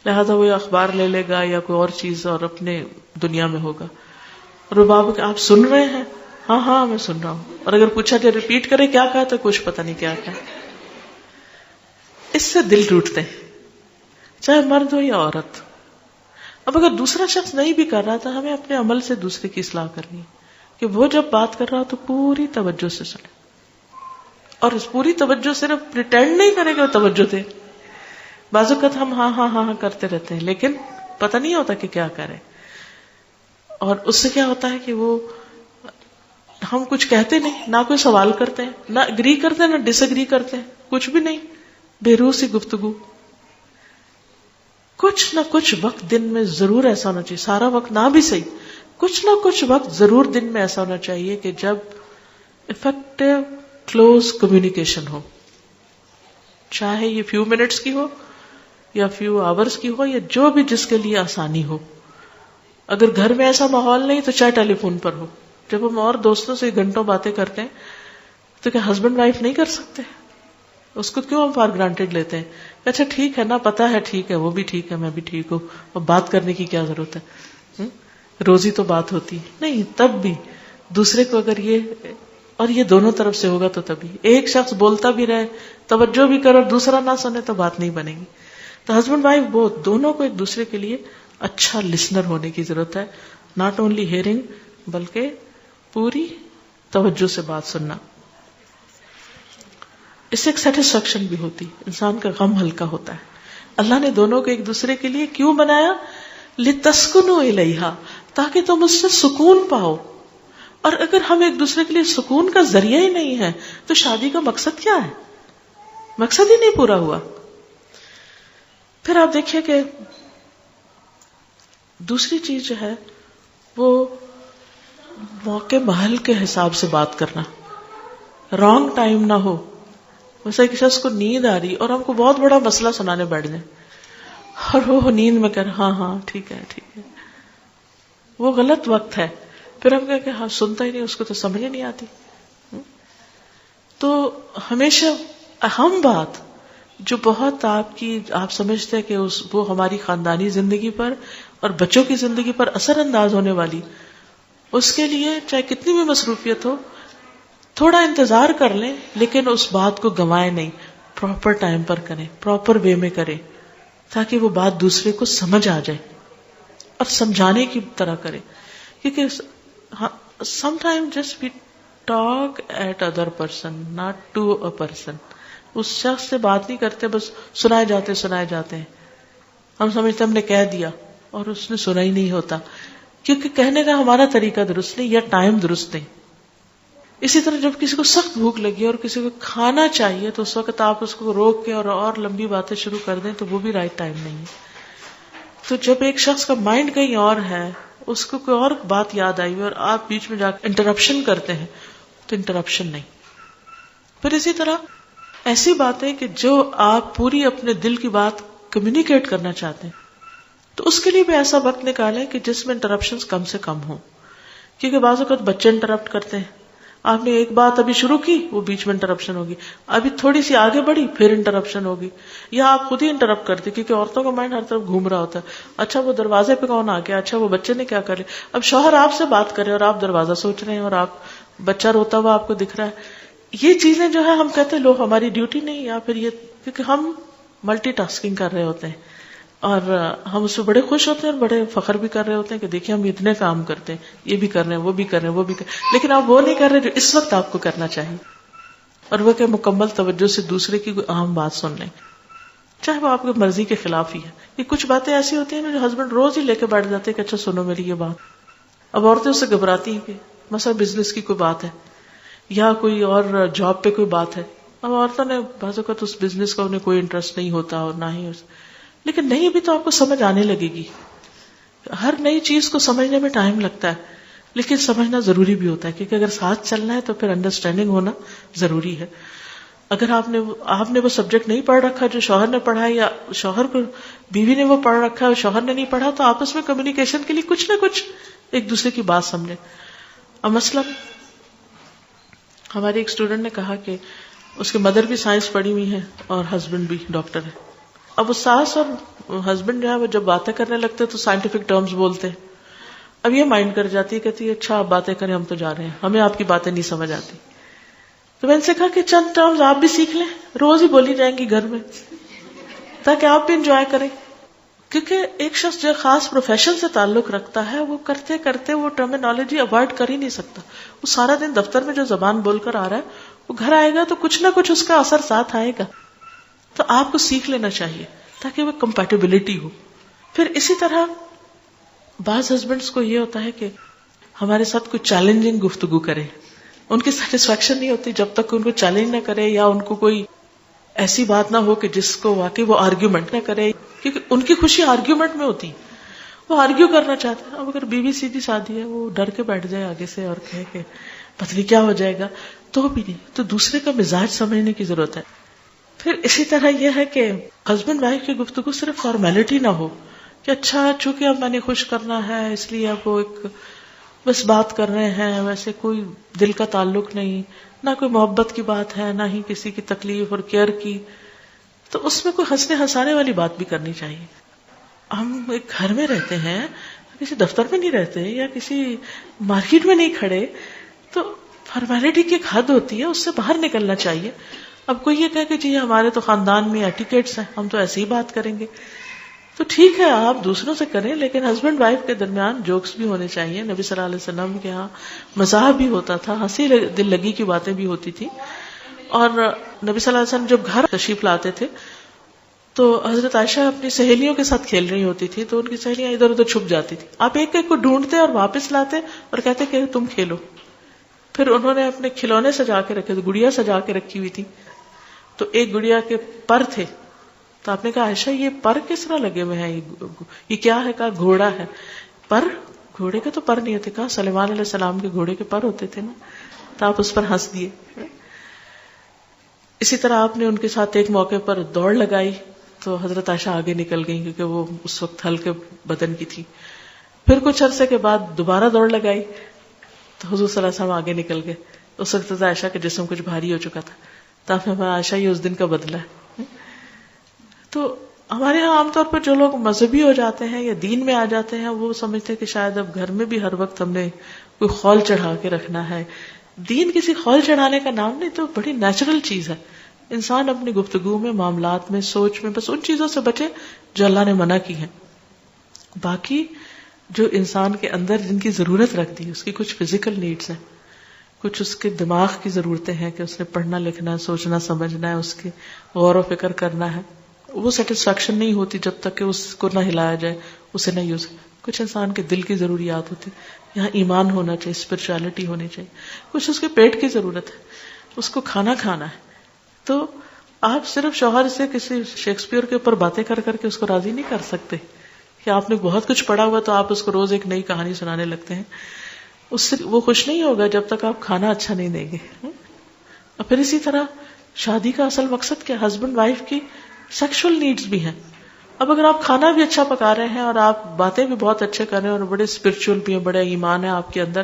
لہذا وہ اخبار لے لے گا یا کوئی اور چیز اور اپنے دنیا میں ہوگا۔ اور وہ بابا کہ آپ سن رہے ہیں؟ ہاں ہاں میں سن رہا ہوں، اور اگر پوچھا جائے ریپیٹ کرے کیا کہا تو کچھ پتہ نہیں کیا کہا۔ اس سے دل ٹوٹتے ہیں، چاہے مرد ہو یا عورت۔ اب اگر دوسرا شخص نہیں بھی کر رہا تھا، ہمیں اپنے عمل سے دوسرے کی اصلاح کرنی ہے کہ وہ جب بات کر رہا ہو تو پوری توجہ سے سنے، اور اس پوری توجہ صرف پریٹینڈ نہیں کرے گا توجہ دے، بعض اوقات ہم ہاں ہاں ہاں ہاں کرتے رہتے ہیں لیکن پتہ نہیں ہوتا کہ کیا کریں. اور اس سے کیا ہوتا ہے کہ وہ ہم کچھ کہتے نہیں, نہ کوئی سوال کرتے ہیں, نہ اگری کرتے ہیں نہ ڈس اگری کرتے ہیں, کچھ بھی نہیں, بے روح سی گفتگو. کچھ نہ کچھ وقت دن میں ضرور ایسا ہونا چاہیے, سارا وقت نہ بھی صحیح, کچھ نہ کچھ وقت ضرور دن میں ایسا ہونا چاہیے کہ جب افیکٹو کلوز کمیونیکیشن ہو, چاہے یہ فیو منٹس کی ہو یا فیو آورز کی ہو یا جو بھی جس کے لیے آسانی ہو. اگر گھر میں ایسا ماحول نہیں تو چاہے ٹیلی فون پر ہو. جب ہم اور دوستوں سے گھنٹوں باتیں کرتے ہیں تو کیا ہسبینڈ وائف نہیں کر سکتے؟ اس کو کیوں ہم فار گرانٹیڈ لیتے ہیں؟ اچھا ٹھیک ہے نا, پتا ہے ٹھیک ہے, وہ بھی ٹھیک ہے, میں بھی ٹھیک ہوں, اب بات کرنے کی کیا ضرورت ہے, روزی تو بات ہوتی نہیں. تب بھی دوسرے کو اگر یہ, اور یہ دونوں طرف سے ہوگا تو تبھی, ایک شخص بولتا بھی رہے, توجہ بھی کرے اور دوسرا نہ سنے تو بات نہیں بنے گی. تو ہسبینڈ وائف بہت دونوں کو ایک دوسرے کے لیے اچھا لسنر ہونے کی ضرورت ہے. ناٹ اونلی ہیئرنگ بلکہ پوری توجہ سے بات سننا. اس سے ایک سیٹسفیکشن بھی ہوتی, انسان کا غم ہلکا ہوتا ہے. اللہ نے دونوں کو ایک دوسرے کے لیے کیوں بنایا؟ لِتَسْكُنُوا إِلَيْهَا, تاکہ تم اس سے سکون پاؤ. اور اگر ہم ایک دوسرے کے لیے سکون کا ذریعہ ہی نہیں ہے تو شادی کا مقصد کیا ہے؟ مقصد ہی نہیں پورا ہوا. پھر آپ دیکھیے کہ دوسری چیز جو ہے وہ موقع محل کے حساب سے بات کرنا, رانگ ٹائم نہ ہو. ویسے ایک شخص کو نیند آ رہی اور ہم کو بہت بڑا مسئلہ سنانے بیٹھ جائیں اور وہ نیند میں کر ہاں ہاں ٹھیک ہے ٹھیک ہے, وہ غلط وقت ہے. پھر ہم کہ ہاں سنتا ہی نہیں, اس کو تو سمجھ ہی نہیں آتی. تو ہمیشہ اہم بات جو بہت آپ سمجھتے ہیں کہ وہ ہماری خاندانی زندگی پر اور بچوں کی زندگی پر اثر انداز ہونے والی, اس کے لیے چاہے کتنی بھی مصروفیت ہو تھوڑا انتظار کر لیں, لیکن اس بات کو گنوائے نہیں, پراپر ٹائم پر کریں, پراپر وے میں کریں, تاکہ وہ بات دوسرے کو سمجھ آ جائے اور سمجھانے کی طرح کریں. کیونکہ some time just we talk at other person not to a person. اس شخص سے بات نہیں کرتے, بس سنائے جاتے ہیں. ہم سمجھتے ہم نے کہہ دیا اور اس نے سنا ہی نہیں ہوتا, کیونکہ کہنے کا ہمارا طریقہ درست نہیں یا ٹائم درست نہیں. اسی طرح جب کسی کو سخت بھوک لگی اور کسی کو کھانا چاہیے تو اس وقت آپ اس کو روک کے اور لمبی باتیں شروع کر دیں تو وہ بھی رائٹ ٹائم نہیں ہے. تو جب ایک شخص کا مائنڈ کہیں اور ہے, اس کو کوئی اور بات یاد آئی اور آپ بیچ میں جا کے انٹرپشن کرتے ہیں تو انٹرپشن نہیں. پھر اسی طرح ایسی باتیں کہ جو آپ پوری اپنے دل کی بات کمیونیکیٹ کرنا چاہتے ہیں تو اس کے لیے بھی ایسا وقت نکالیں کہ جس میں انٹرپشنز کم سے کم ہوں. کیونکہ بعض اوقات بچے انٹرپٹ کرتے ہیں, آپ نے ایک بات ابھی شروع کی, وہ بیچ میں انٹرپشن ہوگی, ابھی تھوڑی سی آگے بڑھی پھر انٹرپشن ہوگی, یا آپ خود ہی انٹرپٹ کرتے, کیونکہ عورتوں کا مائنڈ ہر طرف گھوم رہا ہوتا ہے. اچھا وہ دروازے پہ کون آ گیا, اچھا وہ بچے نے کیا کر لیا. اب شوہر آپ سے بات کرے اور آپ دروازہ سوچ رہے ہیں اور آپ بچہ روتا ہوا آپ کو دکھ رہا ہے. یہ چیزیں جو ہے ہم کہتے ہیں لو ہماری ڈیوٹی نہیں, یا پھر یہ کیونکہ ہم ملٹی ٹاسکنگ کر رہے ہوتے ہیں اور ہم اس پہ بڑے خوش ہوتے ہیں اور بڑے فخر بھی کر رہے ہوتے ہیں کہ دیکھیں ہم اتنے کام کرتے ہیں, یہ بھی کر رہے ہیں, وہ بھی کر رہے ہیں, وہ بھی کر رہے ہیں, لیکن آپ وہ نہیں کر رہے جو اس وقت آپ کو کرنا چاہیے. اور وہ کہ مکمل توجہ سے دوسرے کی کوئی اہم بات سن لیں, چاہے وہ آپ کی مرضی کے خلاف ہی ہے. یہ کچھ باتیں ایسی ہوتی ہیں جو ہسبینڈ روز ہی لے کے بیٹھ جاتے ہیں کہ اچھا سنو میری یہ بات. اب عورتیں اس سے گھبراتی ہیں کہ مثلا بزنس کی کوئی بات ہے یا کوئی اور جاب پہ کوئی بات ہے. اب عورتوں نے بعض اوقات اس بزنس کا انہیں کوئی انٹرسٹ نہیں ہوتا اور نہ ہی لیکن نہیں بھی تو آپ کو سمجھ آنے لگے گی. ہر نئی چیز کو سمجھنے میں ٹائم لگتا ہے, لیکن سمجھنا ضروری بھی ہوتا ہے, کیونکہ اگر ساتھ چلنا ہے تو پھر انڈرسٹینڈنگ ہونا ضروری ہے. اگر آپ نے وہ سبجیکٹ نہیں پڑھ رکھا جو شوہر نے پڑھا ہے, یا شوہر کو بیوی نے وہ پڑھ رکھا ہے اور شوہر نے نہیں پڑھا, تو آپس میں کمیونیکیشن کے لیے کچھ نہ کچھ ایک دوسرے کی بات سمجھیں. اب مثلا ہماری ایک اسٹوڈنٹ نے کہا کہ اس کے مدر بھی سائنس پڑھی ہوئی ہے اور ہسبینڈ بھی ڈاکٹر ہے. اب وہ ساس اور ہسبینڈ جو ہے وہ جب باتیں کرنے لگتے تو سائنٹیفک ٹرمز بولتے ہیں. اب یہ مائنڈ کر جاتی ہے, کہتی ہے اچھا آپ باتیں کریں, ہم تو جا رہے ہیں, ہمیں آپ کی باتیں نہیں سمجھ آتی. تو میں نے سے کہا کہ چند ٹرمز آپ بھی سیکھ لیں, روز ہی بولی جائیں گی گھر میں, تاکہ آپ بھی انجوائے کریں. کیونکہ ایک شخص جو خاص پروفیشن سے تعلق رکھتا ہے وہ کرتے کرتے وہ ٹرمینالوجی اوائڈ کر ہی نہیں سکتا. وہ سارا دن دفتر میں جو زبان بول کر آ رہا ہے وہ گھر آئے گا تو کچھ نہ کچھ اس کا اثر ساتھ آئے گا. تو آپ کو سیکھ لینا چاہیے تاکہ وہ کمپیٹیبلٹی ہو. پھر اسی طرح بعض ہسبینڈس کو یہ ہوتا ہے کہ ہمارے ساتھ کوئی چیلنجنگ گفتگو کرے. ان کی سیٹسفیکشن نہیں ہوتی جب تک ان کو چیلنج نہ کرے, یا ان کو کوئی ایسی بات نہ ہو کہ جس کو واقعی وہ آرگیومنٹ نہ کرے, کیونکہ ان کی خوشی آرگیومنٹ میں ہوتی. وہ آرگیو کرنا چاہتے ہیں. اب اگر بیوی سیدھی سادھی ہے, وہ ڈر کے بیٹھ جائے آگے سے اور کہے کہ پتہ نہیں کیا ہو جائے گا, تو بھی نہیں. تو دوسرے کا مزاج سمجھنے کی ضرورت ہے. پھر اسی طرح یہ ہے کہ ہسبینڈ وائف کی گفتگو صرف فارمیلٹی نہ ہو کہ اچھا چونکہ اب میں نے خوش کرنا ہے اس لیے اب وہ ایک بس بات کر رہے ہیں, ویسے کوئی دل کا تعلق نہیں, نہ کوئی محبت کی بات ہے, نہ ہی کسی کی تکلیف اور کیئر کی. تو اس میں کوئی ہنسنے ہنسانے والی بات بھی کرنی چاہیے. ہم ایک گھر میں رہتے ہیں, کسی دفتر میں نہیں رہتے یا کسی مارکیٹ میں نہیں کھڑے, تو فارمیلٹی کی ایک حد ہوتی ہے, اس سے باہر نکلنا چاہیے. اب کوئی یہ کہے کہ جی ہمارے تو خاندان میں ایٹیکیٹس ہیں, ہم تو ایسے ہی بات کریں گے, تو ٹھیک ہے آپ دوسروں سے کریں, لیکن ہسبینڈ وائف کے درمیان جوکس بھی ہونے چاہیے. نبی صلی اللہ علیہ وسلم کے ہاں مزاح بھی ہوتا تھا, ہنسی دل لگی کی باتیں بھی ہوتی تھی. اور نبی صلی اللہ علیہ وسلم جب گھر تشریف لاتے تھے تو حضرت عائشہ اپنی سہیلیوں کے ساتھ کھیل رہی ہوتی تھی, تو ان کی سہیلیاں ادھر ادھر چھپ جاتی تھی. آپ ایک ایک کو ڈھونڈتے اور واپس لاتے اور کہتے کہ تم کھیلو. پھر انہوں نے اپنے کھلونے سجا کے رکھے تھے, گڑیا سجا کے رکھی ہوئی تھی, تو ایک گڑیا کے پر تھے. تو آپ نے کہا عائشہ یہ پر کس طرح لگے ہوئے ہیں, یہ کیا ہے؟ کہا گھوڑا ہے. پر؟ گھوڑے کے تو پر نہیں ہوتے. کہا سلیمان علیہ السلام کے گھوڑے کے پر ہوتے تھے نا. تو آپ اس پر ہنس دیے. اسی طرح آپ نے ان کے ساتھ ایک موقع پر دوڑ لگائی, تو حضرت عائشہ آگے نکل گئی کیونکہ وہ اس وقت ہلکے بدن کی تھی. پھر کچھ عرصے کے بعد دوبارہ دوڑ لگائی تو حضور صلی اللہ علیہ وسلم آگے نکل گئے. اس وقت عائشہ کا جسم کچھ بھاری ہو چکا تھا. تو آپ نے عائشہ یہ اس دن کا بدلہ ہے. تو ہمارے یہاں عام طور پر جو لوگ مذہبی ہو جاتے ہیں یا دین میں آ جاتے ہیں, وہ سمجھتے ہیں کہ شاید اب گھر میں بھی ہر وقت ہم نے کوئی خول چڑھا کے رکھنا ہے. دین کسی خول چڑھانے کا نام نہیں, تو بڑی نیچرل چیز ہے. انسان اپنی گفتگو میں, معاملات میں, سوچ میں بس ان چیزوں سے بچے جو اللہ نے منع کی ہیں. باقی جو انسان کے اندر جن کی ضرورت رکھتی ہے, اس کی کچھ فزیکل نیڈز ہیں, کچھ اس کے دماغ کی ضرورتیں ہیں کہ اس نے پڑھنا لکھنا, سوچنا سمجھنا ہے, اس کے غور و فکر کرنا ہے, وہ سیٹسفیکشن نہیں ہوتی جب تک کہ اس کو نہ ہلایا جائے, اسے نہ یوز. کچھ انسان کے دل کی ضروریات ہوتی, یہاں ایمان ہونا چاہیے, اسپرچولیٹی ہونی چاہیے. کچھ اس کے پیٹ کی ضرورت ہے, اس کو کھانا کھانا ہے. تو آپ صرف شوہر سے کسی شیکسپیئر کے اوپر باتیں کر کر کے اس کو راضی نہیں کر سکتے کہ آپ نے بہت کچھ پڑھا ہوا تو آپ اس کو روز ایک نئی کہانی سنانے لگتے ہیں. اس سے وہ خوش نہیں ہوگا جب تک آپ کھانا اچھا نہیں دیں گے. اور پھر اسی طرح شادی کا اصل مقصد کیا؟ ہسبینڈ وائف کی سیکشل نیڈز بھی ہیں. اب اگر آپ کھانا بھی اچھا پکا رہے ہیں اور آپ باتیں بھی بہت اچھے کر رہے ہیں اور بڑے اسپرچل بھی ہیں, بڑے ایمان ہے آپ کے اندر,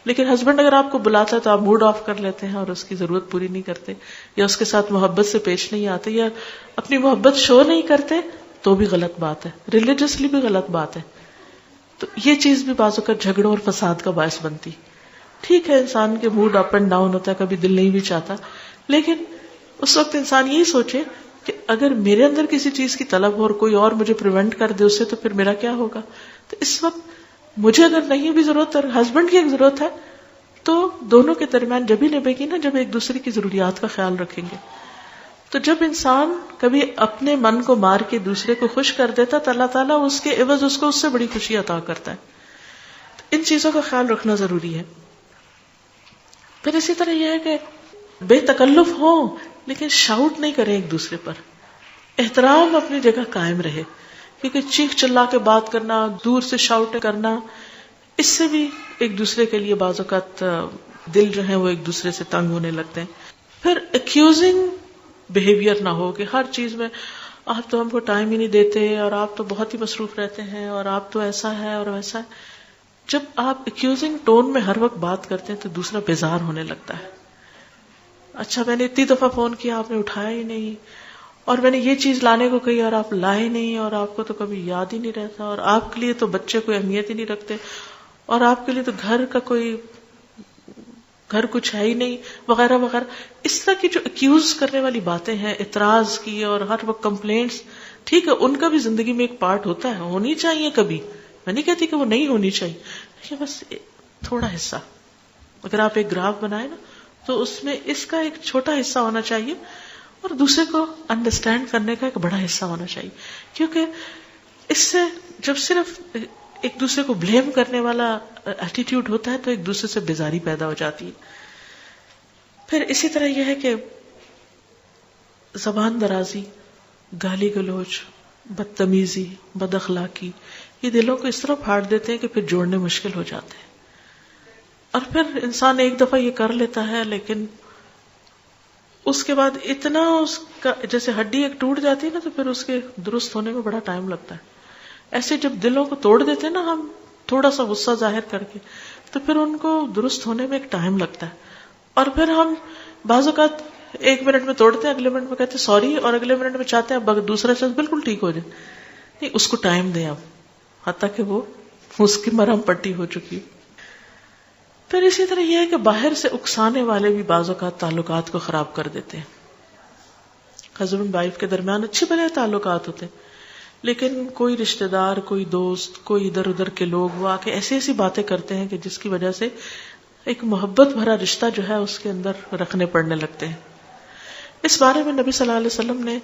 لیکن ہسبینڈ اگر آپ کو بلاتا ہے تو آپ موڈ آف کر لیتے ہیں اور اس کی ضرورت پوری نہیں کرتے, یا اس کے ساتھ محبت سے پیش نہیں آتے, یا اپنی محبت شو نہیں کرتے, تو بھی غلط بات ہے, ریلیجسلی بھی غلط بات ہے. تو یہ چیز بھی بعض اوقات جھگڑوں اور فساد کا باعث بنتی. ٹھیک ہے انسان کے موڈ اپ اینڈ ڈاؤن ہوتا ہے, کبھی دل نہیں بھی چاہتا, لیکن اس وقت انسان یہی سوچے کہ اگر میرے اندر کسی چیز کی طلب ہو اور کوئی اور مجھے پریونٹ کر دے اس سے, تو پھر میرا کیا ہوگا. تو اس وقت مجھے اگر نہیں بھی ضرورت اور ہسبینڈ کی ایک ضرورت ہے, تو دونوں کے درمیان جب ہی نبھے گی نا جب ایک دوسرے کی ضروریات کا خیال رکھیں گے. تو جب انسان کبھی اپنے من کو مار کے دوسرے کو خوش کر دیتا تو اللہ تعالیٰ اس کے عوض اس کو اس سے بڑی خوشی عطا کرتا ہے. ان چیزوں کا خیال رکھنا ضروری ہے. پھر اسی طرح یہ ہے کہ بے تکلف ہو لیکن شاؤٹ نہیں کرے ایک دوسرے پر. احترام اپنی جگہ قائم رہے, کیونکہ چیخ چلا کے بات کرنا, دور سے شاؤٹ کرنا, اس سے بھی ایک دوسرے کے لیے بعض اوقات دل جو ہے وہ ایک دوسرے سے تنگ ہونے لگتے ہیں. پھر ایکیوزنگ بہیویئر نہ ہو کہ ہر چیز میں آپ تو ہم کو ٹائم ہی نہیں دیتے اور آپ تو بہت ہی مصروف رہتے ہیں اور آپ تو ایسا ہے اور ویسا ہے. جب آپ ایکیوزنگ ٹون میں ہر وقت بات کرتے ہیں تو دوسرا بیزار ہونے لگتا ہے. اچھا میں نے اتنی دفعہ فون کیا آپ نے اٹھایا ہی نہیں, اور میں نے یہ چیز لانے کو کہی اور آپ لائے نہیں, اور آپ کو تو کبھی یاد ہی نہیں رہتا, اور آپ کے لیے تو بچے کوئی اہمیت ہی نہیں رکھتے, اور آپ کے لیے تو گھر کچھ ہے ہی نہیں, وغیرہ وغیرہ. اس طرح کی جو ایکیوز کرنے والی باتیں ہیں, اعتراض کی اور ہر وقت کمپلینٹس, ٹھیک ہے ان کا بھی زندگی میں ایک پارٹ ہوتا ہے, ہونی چاہیے کبھی, میں نہیں کہتی کہ وہ نہیں ہونی چاہیے, لیکن بس تھوڑا حصہ. اگر آپ ایک گراف بنائے نا تو اس میں اس کا ایک چھوٹا حصہ ہونا چاہیے اور دوسرے کو انڈرسٹینڈ کرنے کا ایک بڑا حصہ ہونا چاہیے. کیونکہ اس سے جب صرف ایک دوسرے کو بلیم کرنے والا ایٹیٹیوڈ ہوتا ہے تو ایک دوسرے سے بیزاری پیدا ہو جاتی ہے. پھر اسی طرح یہ ہے کہ زبان درازی، گالی گلوچ، بدتمیزی، بد اخلاقی، یہ دلوں کو اس طرح پھاڑ دیتے ہیں کہ پھر جوڑنے مشکل ہو جاتے ہیں. اور پھر انسان ایک دفعہ یہ کر لیتا ہے لیکن اس کے بعد اتنا اس کا جیسے ہڈی ایک ٹوٹ جاتی ہے نا تو پھر اس کے درست ہونے میں بڑا ٹائم لگتا ہے. ایسے جب دلوں کو توڑ دیتے ہیں نا ہم تھوڑا سا غصہ ظاہر کر کے تو پھر ان کو درست ہونے میں ایک ٹائم لگتا ہے. اور پھر ہم بعض اوقات 1 منٹ میں توڑتے ہیں، اگلے منٹ میں کہتے ہیں سوری، اور اگلے منٹ میں چاہتے ہیں دوسرا شخص بالکل ٹھیک ہو جائے. نہیں، اس کو ٹائم دیں اب، حتیٰ کہ وہ اس کی مرہم پٹی ہو چکی. پھر اسی طرح یہ ہے کہ باہر سے اکسانے والے بھی بعض اوقات تعلقات کو خراب کر دیتے ہیں. ہسبینڈ وائف کے درمیان اچھے بھلے تعلقات ہوتے ہیں لیکن کوئی رشتہ دار، کوئی دوست، کوئی ادھر ادھر کے لوگ وہ آ کے ایسی ایسی باتیں کرتے ہیں کہ جس کی وجہ سے ایک محبت بھرا رشتہ جو ہے اس کے اندر رکھنے پڑنے لگتے ہیں. اس بارے میں نبی صلی اللہ علیہ وسلم نے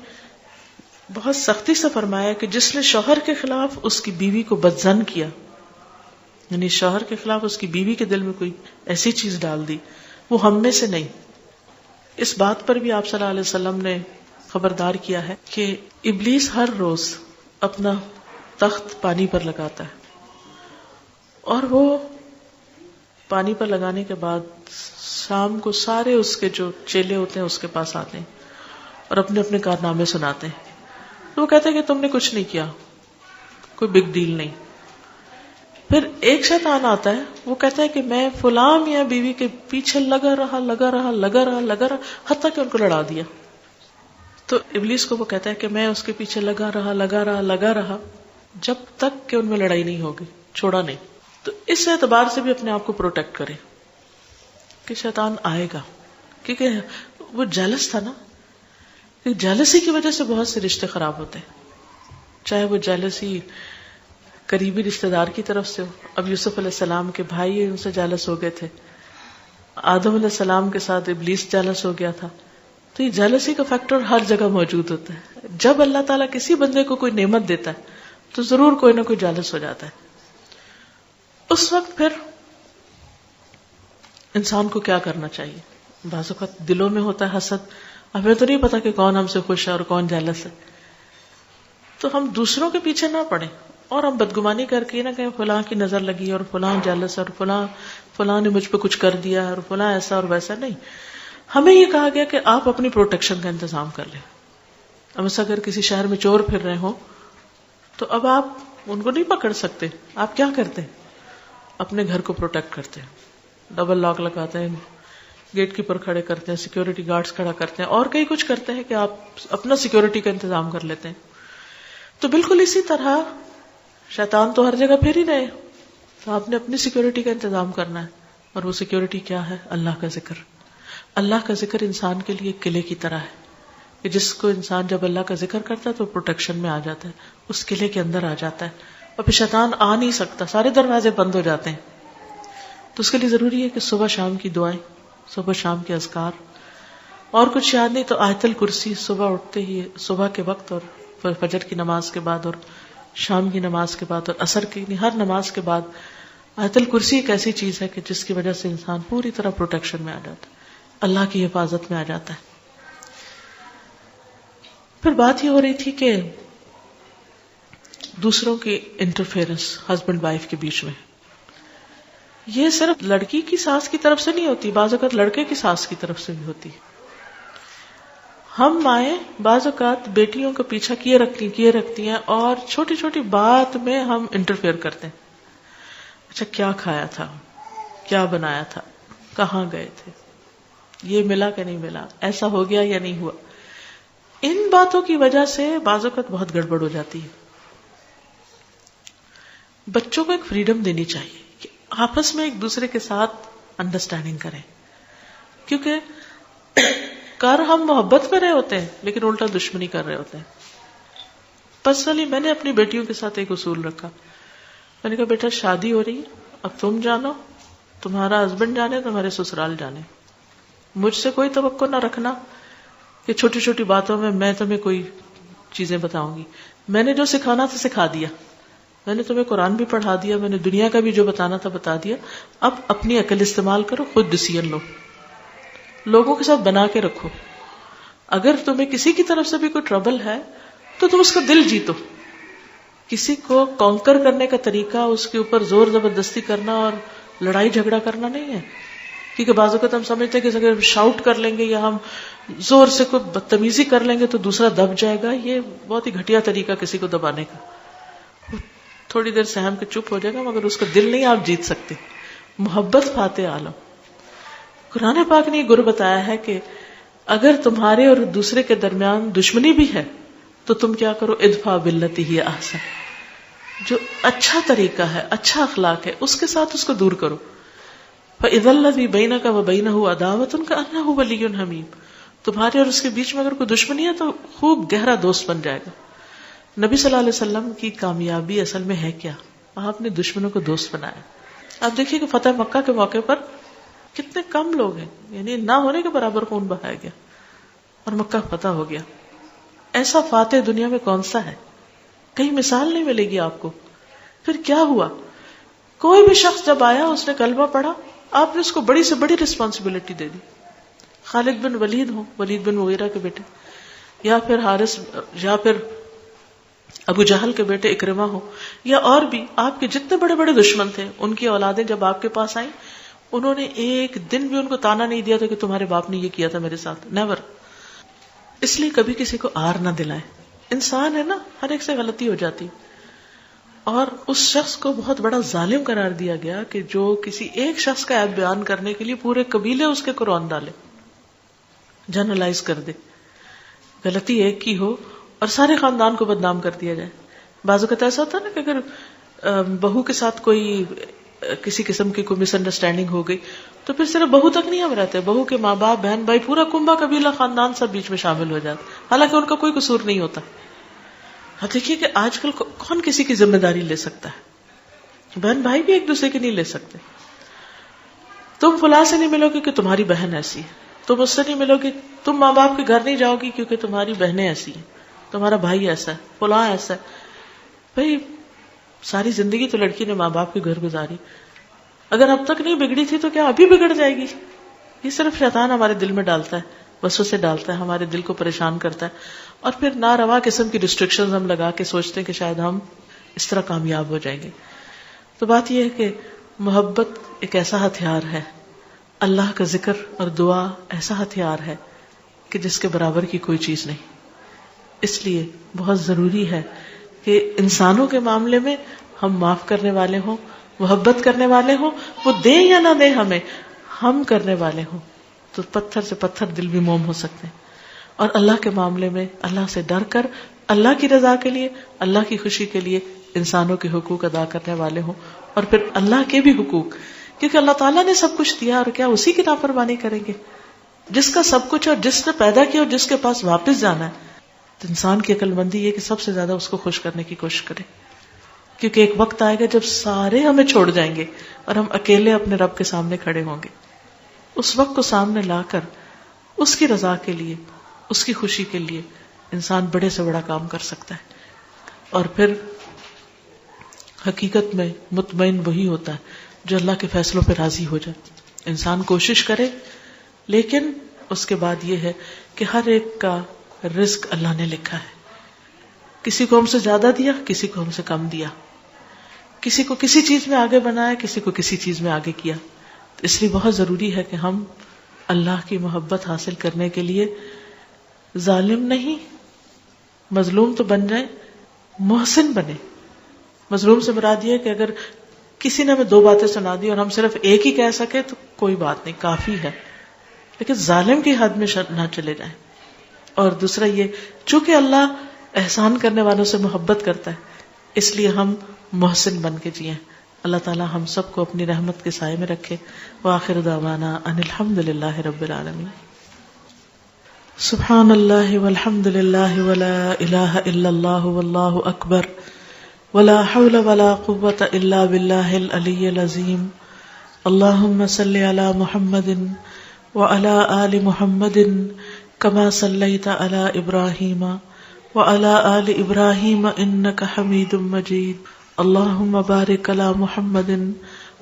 بہت سختی سے فرمایا کہ جس نے شوہر کے خلاف اس کی بیوی کو بدظن کیا، یعنی شوہر کے خلاف اس کی بیوی کے دل میں کوئی ایسی چیز ڈال دی، وہ ہم میں سے نہیں. اس بات پر بھی آپ صلی اللہ علیہ وسلم نے خبردار کیا ہے کہ ابلیس ہر روز اپنا تخت پانی پر لگاتا ہے اور وہ پانی پر لگانے کے بعد شام کو سارے اس کے جو چیلے ہوتے ہیں اس کے پاس آتے ہیں اور اپنے اپنے کارنامے سناتے ہیں. تو وہ کہتے ہیں کہ تم نے کچھ نہیں کیا، کوئی بگ ڈیل نہیں. پھر ایک شیطان آتا ہے، وہ کہتا ہے کہ میں فلاں میاں بیوی کے پیچھے لگا رہا حتیٰ کہ ان کو لڑا دیا. تو ابلیس کو وہ کہتا ہے کہ میں اس کے پیچھے لگا رہا جب تک کہ ان میں لڑائی نہیں ہوگی، چھوڑا نہیں. تو اس اعتبار سے بھی اپنے آپ کو پروٹیکٹ کرے کہ شیطان آئے گا، کیونکہ وہ جیلس تھا نا. جیلسی کی وجہ سے بہت سے رشتے خراب ہوتے ہیں، چاہے وہ جیلسی قریبی رشتہ دار کی طرف سے ہو. اب یوسف علیہ السلام کے بھائی ان سے جیلس ہو گئے تھے، آدم علیہ السلام کے ساتھ ابلیس جیلس ہو گیا تھا. تو یہ جیلسی کا فیکٹر ہر جگہ موجود ہوتا ہے. جب اللہ تعالیٰ کسی بندے کو کوئی نعمت دیتا ہے تو ضرور کوئی نہ کوئی جیلس ہو جاتا ہے. اس وقت پھر انسان کو کیا کرنا چاہیے؟ بعض اوقات دلوں میں ہوتا ہے حسد، ہمیں تو نہیں پتا کہ کون ہم سے خوش ہے اور کون جیلس ہے. تو ہم دوسروں کے پیچھے نہ پڑیں اور ہم بدگمانی کر کے نہ کہیں فلاں کی نظر لگی اور فلاں جیلس اور فلاں نے مجھ پہ کچھ کر دیا اور فلاں ایسا اور ویسا. نہیں، ہمیں یہ کہا گیا کہ آپ اپنی پروٹیکشن کا انتظام کر لیں. اب ایسا اگر کسی شہر میں چور پھر رہے ہوں تو اب آپ ان کو نہیں پکڑ سکتے. آپ کیا کرتے ہیں؟ اپنے گھر کو پروٹیکٹ کرتے ہیں، ڈبل لاک لگاتے ہیں، گیٹ کیپر کھڑے کرتے ہیں، سیکیورٹی گارڈز کھڑا کرتے ہیں اور کئی کچھ کرتے ہیں کہ آپ اپنا سیکیورٹی کا انتظام کر لیتے ہیں. تو بالکل اسی طرح شیطان تو ہر جگہ پھر ہی رہے، تو آپ نے اپنی سیکیورٹی کا انتظام کرنا ہے. اور وہ سیکیورٹی کیا ہے؟ اللہ کا ذکر. اللہ کا ذکر انسان کے لیے قلعے کی طرح ہے کہ جس کو انسان جب اللہ کا ذکر کرتا ہے تو پروٹیکشن میں آ جاتا ہے، اس قلعے کے اندر آ جاتا ہے اور پھر شیطان آ نہیں سکتا، سارے دروازے بند ہو جاتے ہیں. تو اس کے لیے ضروری ہے کہ صبح شام کی دعائیں، صبح شام کے اذکار، اور کچھ یاد نہیں تو آیت الکرسی صبح اٹھتے ہی، صبح کے وقت اور فجر کی نماز کے بعد اور شام کی نماز کے بعد اور عصر کی، ہر نماز کے بعد آیت الکرسی ایک ایسی چیز ہے کہ جس کی وجہ سے انسان پوری طرح پروٹیکشن میں آ جاتا ہے، اللہ کی حفاظت میں آ جاتا ہے. پھر بات یہ ہو رہی تھی کہ دوسروں کی انٹرفیئرنس ہسبینڈ وائف کے بیچ میں، یہ صرف لڑکی کی ساس کی طرف سے نہیں ہوتی، بعض اوقات لڑکے کی ساس کی طرف سے بھی ہوتی. ہم مائیں بعض اوقات بیٹیوں کا پیچھا کیے رکھتی ہیں اور چھوٹی چھوٹی بات میں ہم انٹرفیئر کرتے ہیں. اچھا کیا کھایا تھا، کیا بنایا تھا، کہاں گئے تھے، یہ ملا کہ نہیں ملا، ایسا ہو گیا یا نہیں ہوا. ان باتوں کی وجہ سے بعض اوقات بہت گڑبڑ ہو جاتی ہے. بچوں کو ایک فریڈم دینی چاہیے کہ آپس میں ایک دوسرے کے ساتھ انڈرسٹینڈنگ کریں، کیونکہ کر ہم محبت میں رہے ہوتے ہیں لیکن الٹا دشمنی کر رہے ہوتے ہیں. پرسنلی میں نے اپنی بیٹیوں کے ساتھ ایک اصول رکھا، میں نے کہا بیٹا شادی ہو رہی ہے، اب تم جانو، تمہارا ہسبینڈ جانے، تمہارے سسرال جانے. مجھ سے کوئی توقع نہ رکھنا کہ چھوٹی چھوٹی باتوں میں تمہیں کوئی چیزیں بتاؤں گی. میں نے جو سکھانا تھا سکھا دیا, میں نے تمہیں قرآن بھی پڑھا دیا, میں نے دنیا کا بھی جو بتانا تھا بتا دیا. اب اپنی عقل استعمال کرو, خود ڈیسیژن لو, لوگوں کے ساتھ بنا کے رکھو. اگر تمہیں کسی کی طرف سے بھی کوئی ٹربل ہے تو تم اس کا دل جیتو. کسی کو کانکر کرنے کا طریقہ اس کے اوپر زور زبردستی کرنا اور لڑائی جھگڑا کرنا نہیں ہے. کیونکہ بعض اوقات ہم سمجھتے ہیں کہ اگر شاؤٹ کر لیں گے یا ہم زور سے کوئی بدتمیزی کر لیں گے تو دوسرا دب جائے گا. یہ بہت ہی گھٹیا طریقہ کسی کو دبانے کا. تھوڑی دیر سہم کے چپ ہو جائے گا مگر اس کا دل نہیں آپ جیت سکتے. محبت فاتح عالم. قرآن پاک نے یہ گر بتایا ہے کہ اگر تمہارے اور دوسرے کے درمیان دشمنی بھی ہے تو تم کیا کرو, ادفع باللتی ہی احسن, جو اچھا طریقہ ہے, اچھا اخلاق ہے, اس کے ساتھ اس کو دور کرو. فَإِذَا الَّذِي بَيْنَكَ وَبَيْنَهُ عَدَاوَةٌ كَأَنَّهُ وَلِيٌّ حَمِيمٌ. تمہارے اور اس کے بیچ میں اگر کوئی دشمنی ہے تو خوب گہرا دوست بن جائے گا. نبی صلی اللہ علیہ وسلم کی کامیابی اصل میں ہے کیا؟ آپ نے دشمنوں کو دوست بنایا. آپ دیکھیے کہ فتح مکہ کے موقع پر کتنے کم لوگ ہیں, یعنی نہ ہونے کے برابر خون بہایا گیا اور مکہ فتح ہو گیا. ایسا فاتح دنیا میں کون سا ہے؟ کہیں مثال نہیں ملے گی آپ کو. پھر کیا ہوا؟ کوئی بھی شخص جب آیا اس نے کلمہ پڑھا, آپ نے اس کو بڑی سے بڑی رسپانسبلٹی دے دی. خالد بن ولید ہوں, ولید بن مغیرہ کے بیٹے, یا پھر حارث, یا پھر ابو جہل کے بیٹے اکرمہ ہوں, یا اور بھی آپ کے جتنے بڑے بڑے دشمن تھے ان کی اولادیں جب آپ کے پاس آئیں انہوں نے ایک دن بھی ان کو تانا نہیں دیا تھا کہ تمہارے باپ نے یہ کیا تھا میرے ساتھ. نیور. اس لیے کبھی کسی کو آر نہ دلائیں. انسان ہے نا, ہر ایک سے غلطی ہو جاتی. اور اس شخص کو بہت بڑا ظالم قرار دیا گیا کہ جو کسی ایک شخص کا عیب بیان کرنے کے لیے پورے قبیلے اس کے قرآن ڈالے, جنرلائز کر دے. غلطی ایک کی ہو اور سارے خاندان کو بدنام کر دیا جائے. بعض اوقات ایسا ہوتا ہے نا کہ اگر بہو کے ساتھ کوئی کسی قسم کی کوئی مس انڈرسٹینڈنگ ہو گئی تو پھر صرف بہو تک نہیں ہم رہتے, بہو کے ماں باپ, بہن بھائی, پورا کنبہ قبیلہ خاندان سب بیچ میں شامل ہو جاتا, حالانکہ ان کا کوئی قصور نہیں ہوتا. اب دیکھیے کہ آج کل کون کسی کی ذمہ داری لے سکتا ہے؟ بہن بھائی بھی ایک دوسرے کی نہیں لے سکتے. تم فلاں سے نہیں ملو گے کہ تمہاری بہن ایسی ہے, تم اس سے نہیں ملو گے, تم ماں باپ کے گھر نہیں جاؤ گی کیونکہ تمہاری بہنیں ایسی ہیں, تمہارا بھائی ایسا ہے, فلاں ایسا ہے. بھائی ساری زندگی تو لڑکی نے ماں باپ کے گھر گزاری, اگر اب تک نہیں بگڑی تھی تو کیا ابھی بگڑ جائے گی؟ یہ صرف شیطان ہمارے دل میں ڈالتا ہے, وسوسے ڈالتا ہے, ہمارے دل کو پریشان کرتا ہے, اور پھر ناروا قسم کی ریسٹرکشنز ہم لگا کے سوچتے ہیں کہ شاید ہم اس طرح کامیاب ہو جائیں گے. تو بات یہ ہے کہ محبت ایک ایسا ہتھیار ہے, اللہ کا ذکر اور دعا ایسا ہتھیار ہے کہ جس کے برابر کی کوئی چیز نہیں. اس لیے بہت ضروری ہے کہ انسانوں کے معاملے میں ہم معاف کرنے والے ہوں, محبت کرنے والے ہوں, وہ دیں یا نہ دیں ہمیں, ہم کرنے والے ہوں تو پتھر سے پتھر دل بھی موم ہو سکتے ہیں. اور اللہ کے معاملے میں اللہ سے ڈر کر اللہ کی رضا کے لیے, اللہ کی خوشی کے لیے انسانوں کے حقوق ادا کرنے والے ہوں, اور پھر اللہ کے بھی حقوق, کیونکہ اللہ تعالیٰ نے سب کچھ دیا اور کیا اسی کی نافرمانی کریں گے؟ جس کا سب کچھ اور جس نے پیدا کیا اور جس کے پاس واپس جانا ہے, تو انسان کی عقل مندی یہ کہ سب سے زیادہ اس کو خوش کرنے کی کوشش کرے, کیونکہ ایک وقت آئے گا جب سارے ہمیں چھوڑ جائیں گے اور ہم اکیلے اپنے رب کے سامنے کھڑے ہوں گے. اس وقت کو سامنے لا کر اس کی رضا کے لیے, اس کی خوشی کے لیے انسان بڑے سے بڑا کام کر سکتا ہے. اور پھر حقیقت میں مطمئن وہی ہوتا ہے جو اللہ کے فیصلوں پہ راضی ہو جائے. انسان کوشش کرے, لیکن اس کے بعد یہ ہے کہ ہر ایک کا رزق اللہ نے لکھا ہے. کسی کو ہم سے زیادہ دیا, کسی کو ہم سے کم دیا, کسی کو کسی چیز میں آگے بنایا, کسی کو کسی چیز میں آگے کیا. تو اس لیے بہت ضروری ہے کہ ہم اللہ کی محبت حاصل کرنے کے لیے ظالم نہیں, مظلوم تو بن جائیں, محسن بنے. مظلوم سے مراد یہ ہے کہ اگر کسی نے ہمیں دو باتیں سنا دی اور ہم صرف ایک ہی کہہ سکے تو کوئی بات نہیں, کافی ہے, لیکن ظالم کی حد میں نہ چلے جائیں. اور دوسرا یہ, چونکہ اللہ احسان کرنے والوں سے محبت کرتا ہے, اس لیے ہم محسن بن کے جئیں. اللہ تعالی ہم سب کو اپنی رحمت کے سائے میں رکھے. وآخر دعوانا ان الحمد للہ رب العالمین. سبحان اللہ والحمد للہ ولا الہ الا اللہ واللہ اکبر ولا حول ولا قوة الا باللہ العلی العظیم. اللہم صل علی محمد وعلی آل محمد كما صليت على إبراهيم وعلى آل إبراهيم إنك حميد مجيد اللهم بارك على محمد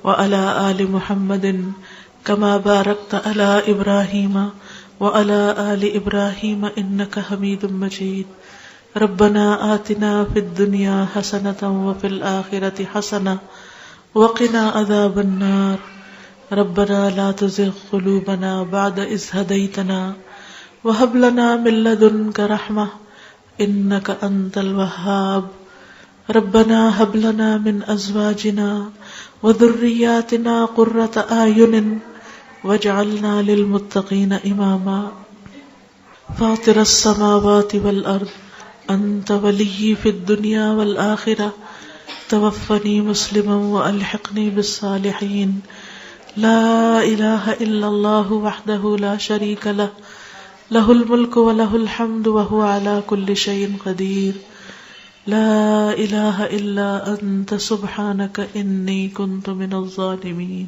وعلى آل محمد كما باركت على إبراهيم وعلى آل إبراهيم إنك حميد مجيد ربنا آتنا في الدنيا حسنة وفي الآخرة حسنة وقنا عذاب النار ربنا لا تزغ قلوبنا بعد إذ هديتنا وهب لنا من لدنك رحمة إنك أنت الوهاب ربنا هب لنا من أزواجنا وذرياتنا قرة أعين واجعلنا للمتقين إماما فاطر السماوات والأرض أنت ولي في الدنيا والآخرة توفني مسلما وألحقني بالصالحين لا إله إلا الله وحده لا شريك له له الملك وله الحمد وهو على كل شيء قدير لا إله إلا أنت سبحانك إني كنت من الظالمين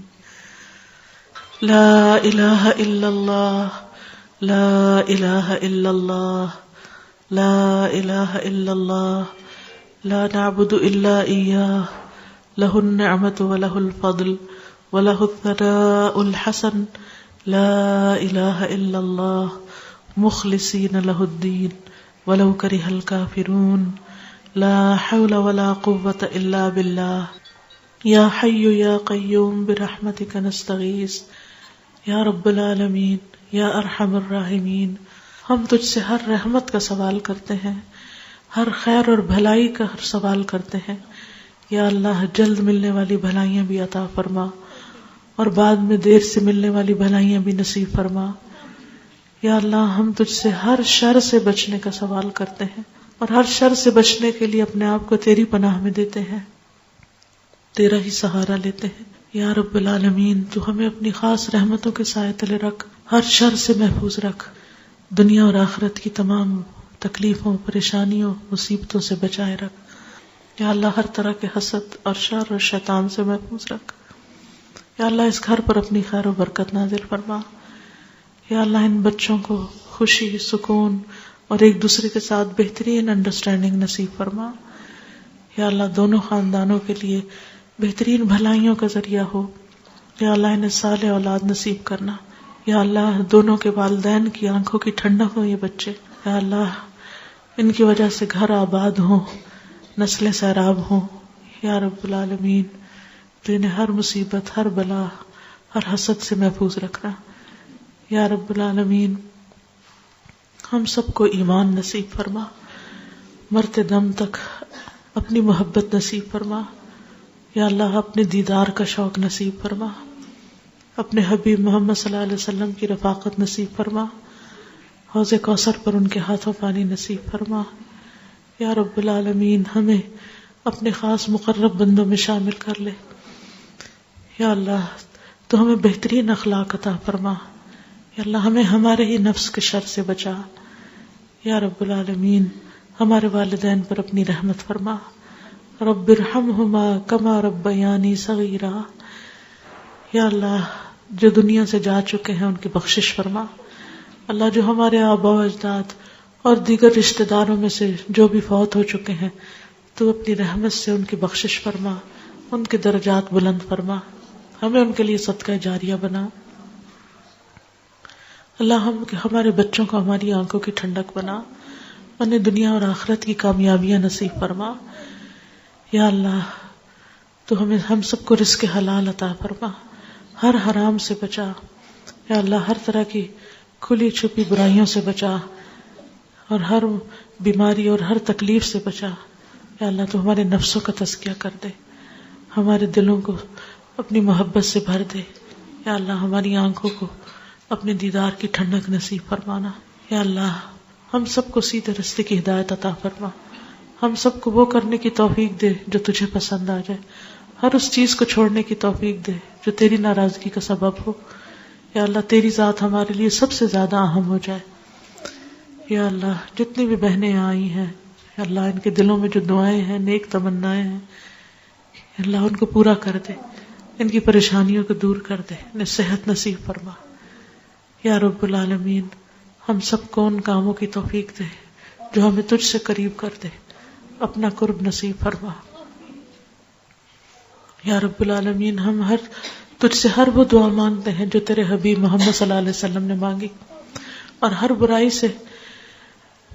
لا إله إلا الله لا إله إلا الله لا إله إلا الله لا نعبد إلا إياه له النعمة وله الفضل وله الثناء الحسن لا إله إلا الله مخلصين له الدين ولو كره الكافرون لا حول ولا قوة إلا بالله يا حي يا قيوم برحمتك نستغيث یا رب العالمین یا ارحم الراحمین، ہم تجھ سے ہر رحمت کا سوال کرتے ہیں، ہر خیر اور بھلائی کا سوال کرتے ہیں۔ یا اللہ جلد ملنے والی بھلائیاں بھی عطا فرما اور بعد میں دیر سے ملنے والی بھلائیاں بھی نصیب فرما۔ یا اللہ ہم تجھ سے ہر شر سے بچنے کا سوال کرتے ہیں اور ہر شر سے بچنے کے لیے اپنے آپ کو تیری پناہ میں دیتے ہیں، تیرا ہی سہارا لیتے ہیں۔ یا رب العالمین تو ہمیں اپنی خاص رحمتوں کے سائے تلے رکھ، ہر شر سے محفوظ رکھ، دنیا اور آخرت کی تمام تکلیفوں، پریشانیوں، مصیبتوں سے بچائے رکھ۔ یا اللہ ہر طرح کے حسد اور شر اور شیطان سے محفوظ رکھ۔ یا اللہ اس گھر پر اپنی خیر و برکت نازل فرما۔ یا اللہ ان بچوں کو خوشی، سکون اور ایک دوسرے کے ساتھ بہترین انڈرسٹینڈنگ نصیب فرما۔ یا اللہ دونوں خاندانوں کے لیے بہترین بھلائیوں کا ذریعہ ہو۔ یا اللہ انہیں صالح اولاد نصیب کرنا۔ یا اللہ دونوں کے والدین کی آنکھوں کی ٹھنڈک ہو یہ بچے۔ یا اللہ ان کی وجہ سے گھر آباد ہوں، نسلیں سیراب ہوں۔ یا رب العالمین تو انہیں ہر مصیبت، ہر بلا، ہر حسد سے محفوظ رکھنا۔ یا رب العالمین ہم سب کو ایمان نصیب فرما، مرتے دم تک اپنی محبت نصیب فرما۔ یا اللہ اپنے دیدار کا شوق نصیب فرما، اپنے حبیب محمد صلی اللہ علیہ وسلم کی رفاقت نصیب فرما، حوض کوثر پر ان کے ہاتھوں پانی نصیب فرما۔ یا رب العالمین ہمیں اپنے خاص مقرب بندوں میں شامل کر لے۔ یا اللہ تو ہمیں بہترین اخلاق عطا فرما۔ یا اللہ ہمیں ہمارے ہی نفس کے شر سے بچا۔ یا رب العالمین ہمارے والدین پر اپنی رحمت فرما۔ رب ارحمہما کما ربیانی صغیرا۔ یا اللہ جو دنیا سے جا چکے ہیں ان کی بخشش فرما۔ اللہ جو ہمارے آباء و اجداد اور دیگر رشتہ داروں میں سے جو بھی فوت ہو چکے ہیں تو اپنی رحمت سے ان کی بخشش فرما، ان کے درجات بلند فرما، ہمیں ان کے لیے صدقہ جاریہ بنا۔ اللہ ہمارے بچوں کو ہماری آنکھوں کی ٹھنڈک بنا، انہیں دنیا اور آخرت کی کامیابیاں نصیب فرما۔ یا اللہ تو ہم سب کو رزق حلال عطا فرما، ہر حرام سے بچا۔ یا اللہ ہر طرح کی کھلی چھپی برائیوں سے بچا اور ہر بیماری اور ہر تکلیف سے بچا۔ یا اللہ تو ہمارے نفسوں کا تزکیہ کر دے، ہمارے دلوں کو اپنی محبت سے بھر دے۔ یا اللہ ہماری آنکھوں کو اپنے دیدار کی ٹھنڈک نصیب فرمانا۔ یا اللہ ہم سب کو سیدھے راستے کی ہدایت عطا فرما، ہم سب کو وہ کرنے کی توفیق دے جو تجھے پسند آ جائے، ہر اس چیز کو چھوڑنے کی توفیق دے جو تیری ناراضگی کا سبب ہو۔ یا اللہ تیری ذات ہمارے لیے سب سے زیادہ اہم ہو جائے۔ یا اللہ جتنی بھی بہنیں آئی ہیں، یا اللہ ان کے دلوں میں جو دعائیں ہیں، نیک تمنائیں ہیں، یا اللہ ان کو پورا کر دے، ان کی پریشانیوں کو دور کر دے، انہیں صحت نصیب فرما۔ یا رب العالمین ہم سب کو ان کاموں کی توفیق دے جو ہمیں تجھ سے قریب کر دے، اپنا قرب نصیب فرما۔ یا رب العالمین، ہم تجھ سے ہر وہ دعا مانگتے ہیں جو تیرے حبیب محمد صلی اللہ علیہ وسلم نے مانگی، اور ہر برائی سے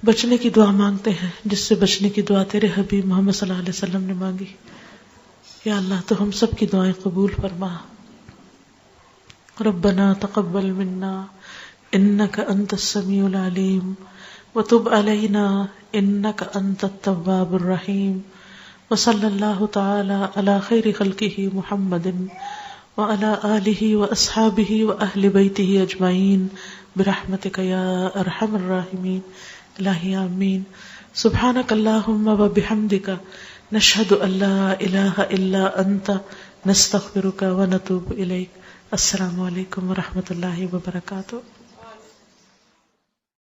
بچنے کی دعا مانگتے ہیں جس سے بچنے کی دعا تیرے حبیب محمد صلی اللہ علیہ وسلم نے مانگی۔ یا اللہ تو ہم سب کی دعائیں قبول فرما۔ ربنا تقبل منا انک انت السمیع العلیم وتب علینا انک انت التواب الرحیم، وصلی اللہ تعالی علی خیر خلقہ محمد وعلی آلہ واصحابہ واہل بیتہ اجمعین برحمتک یا ارحم الراحمین۔ الہی آمین۔ سبحانک اللہم وبحمدک نشہد ان لا الہ الا انت نستغفرک ونتوب الیک۔ السلام علیکم ورحمۃ اللہ وبرکاتہ۔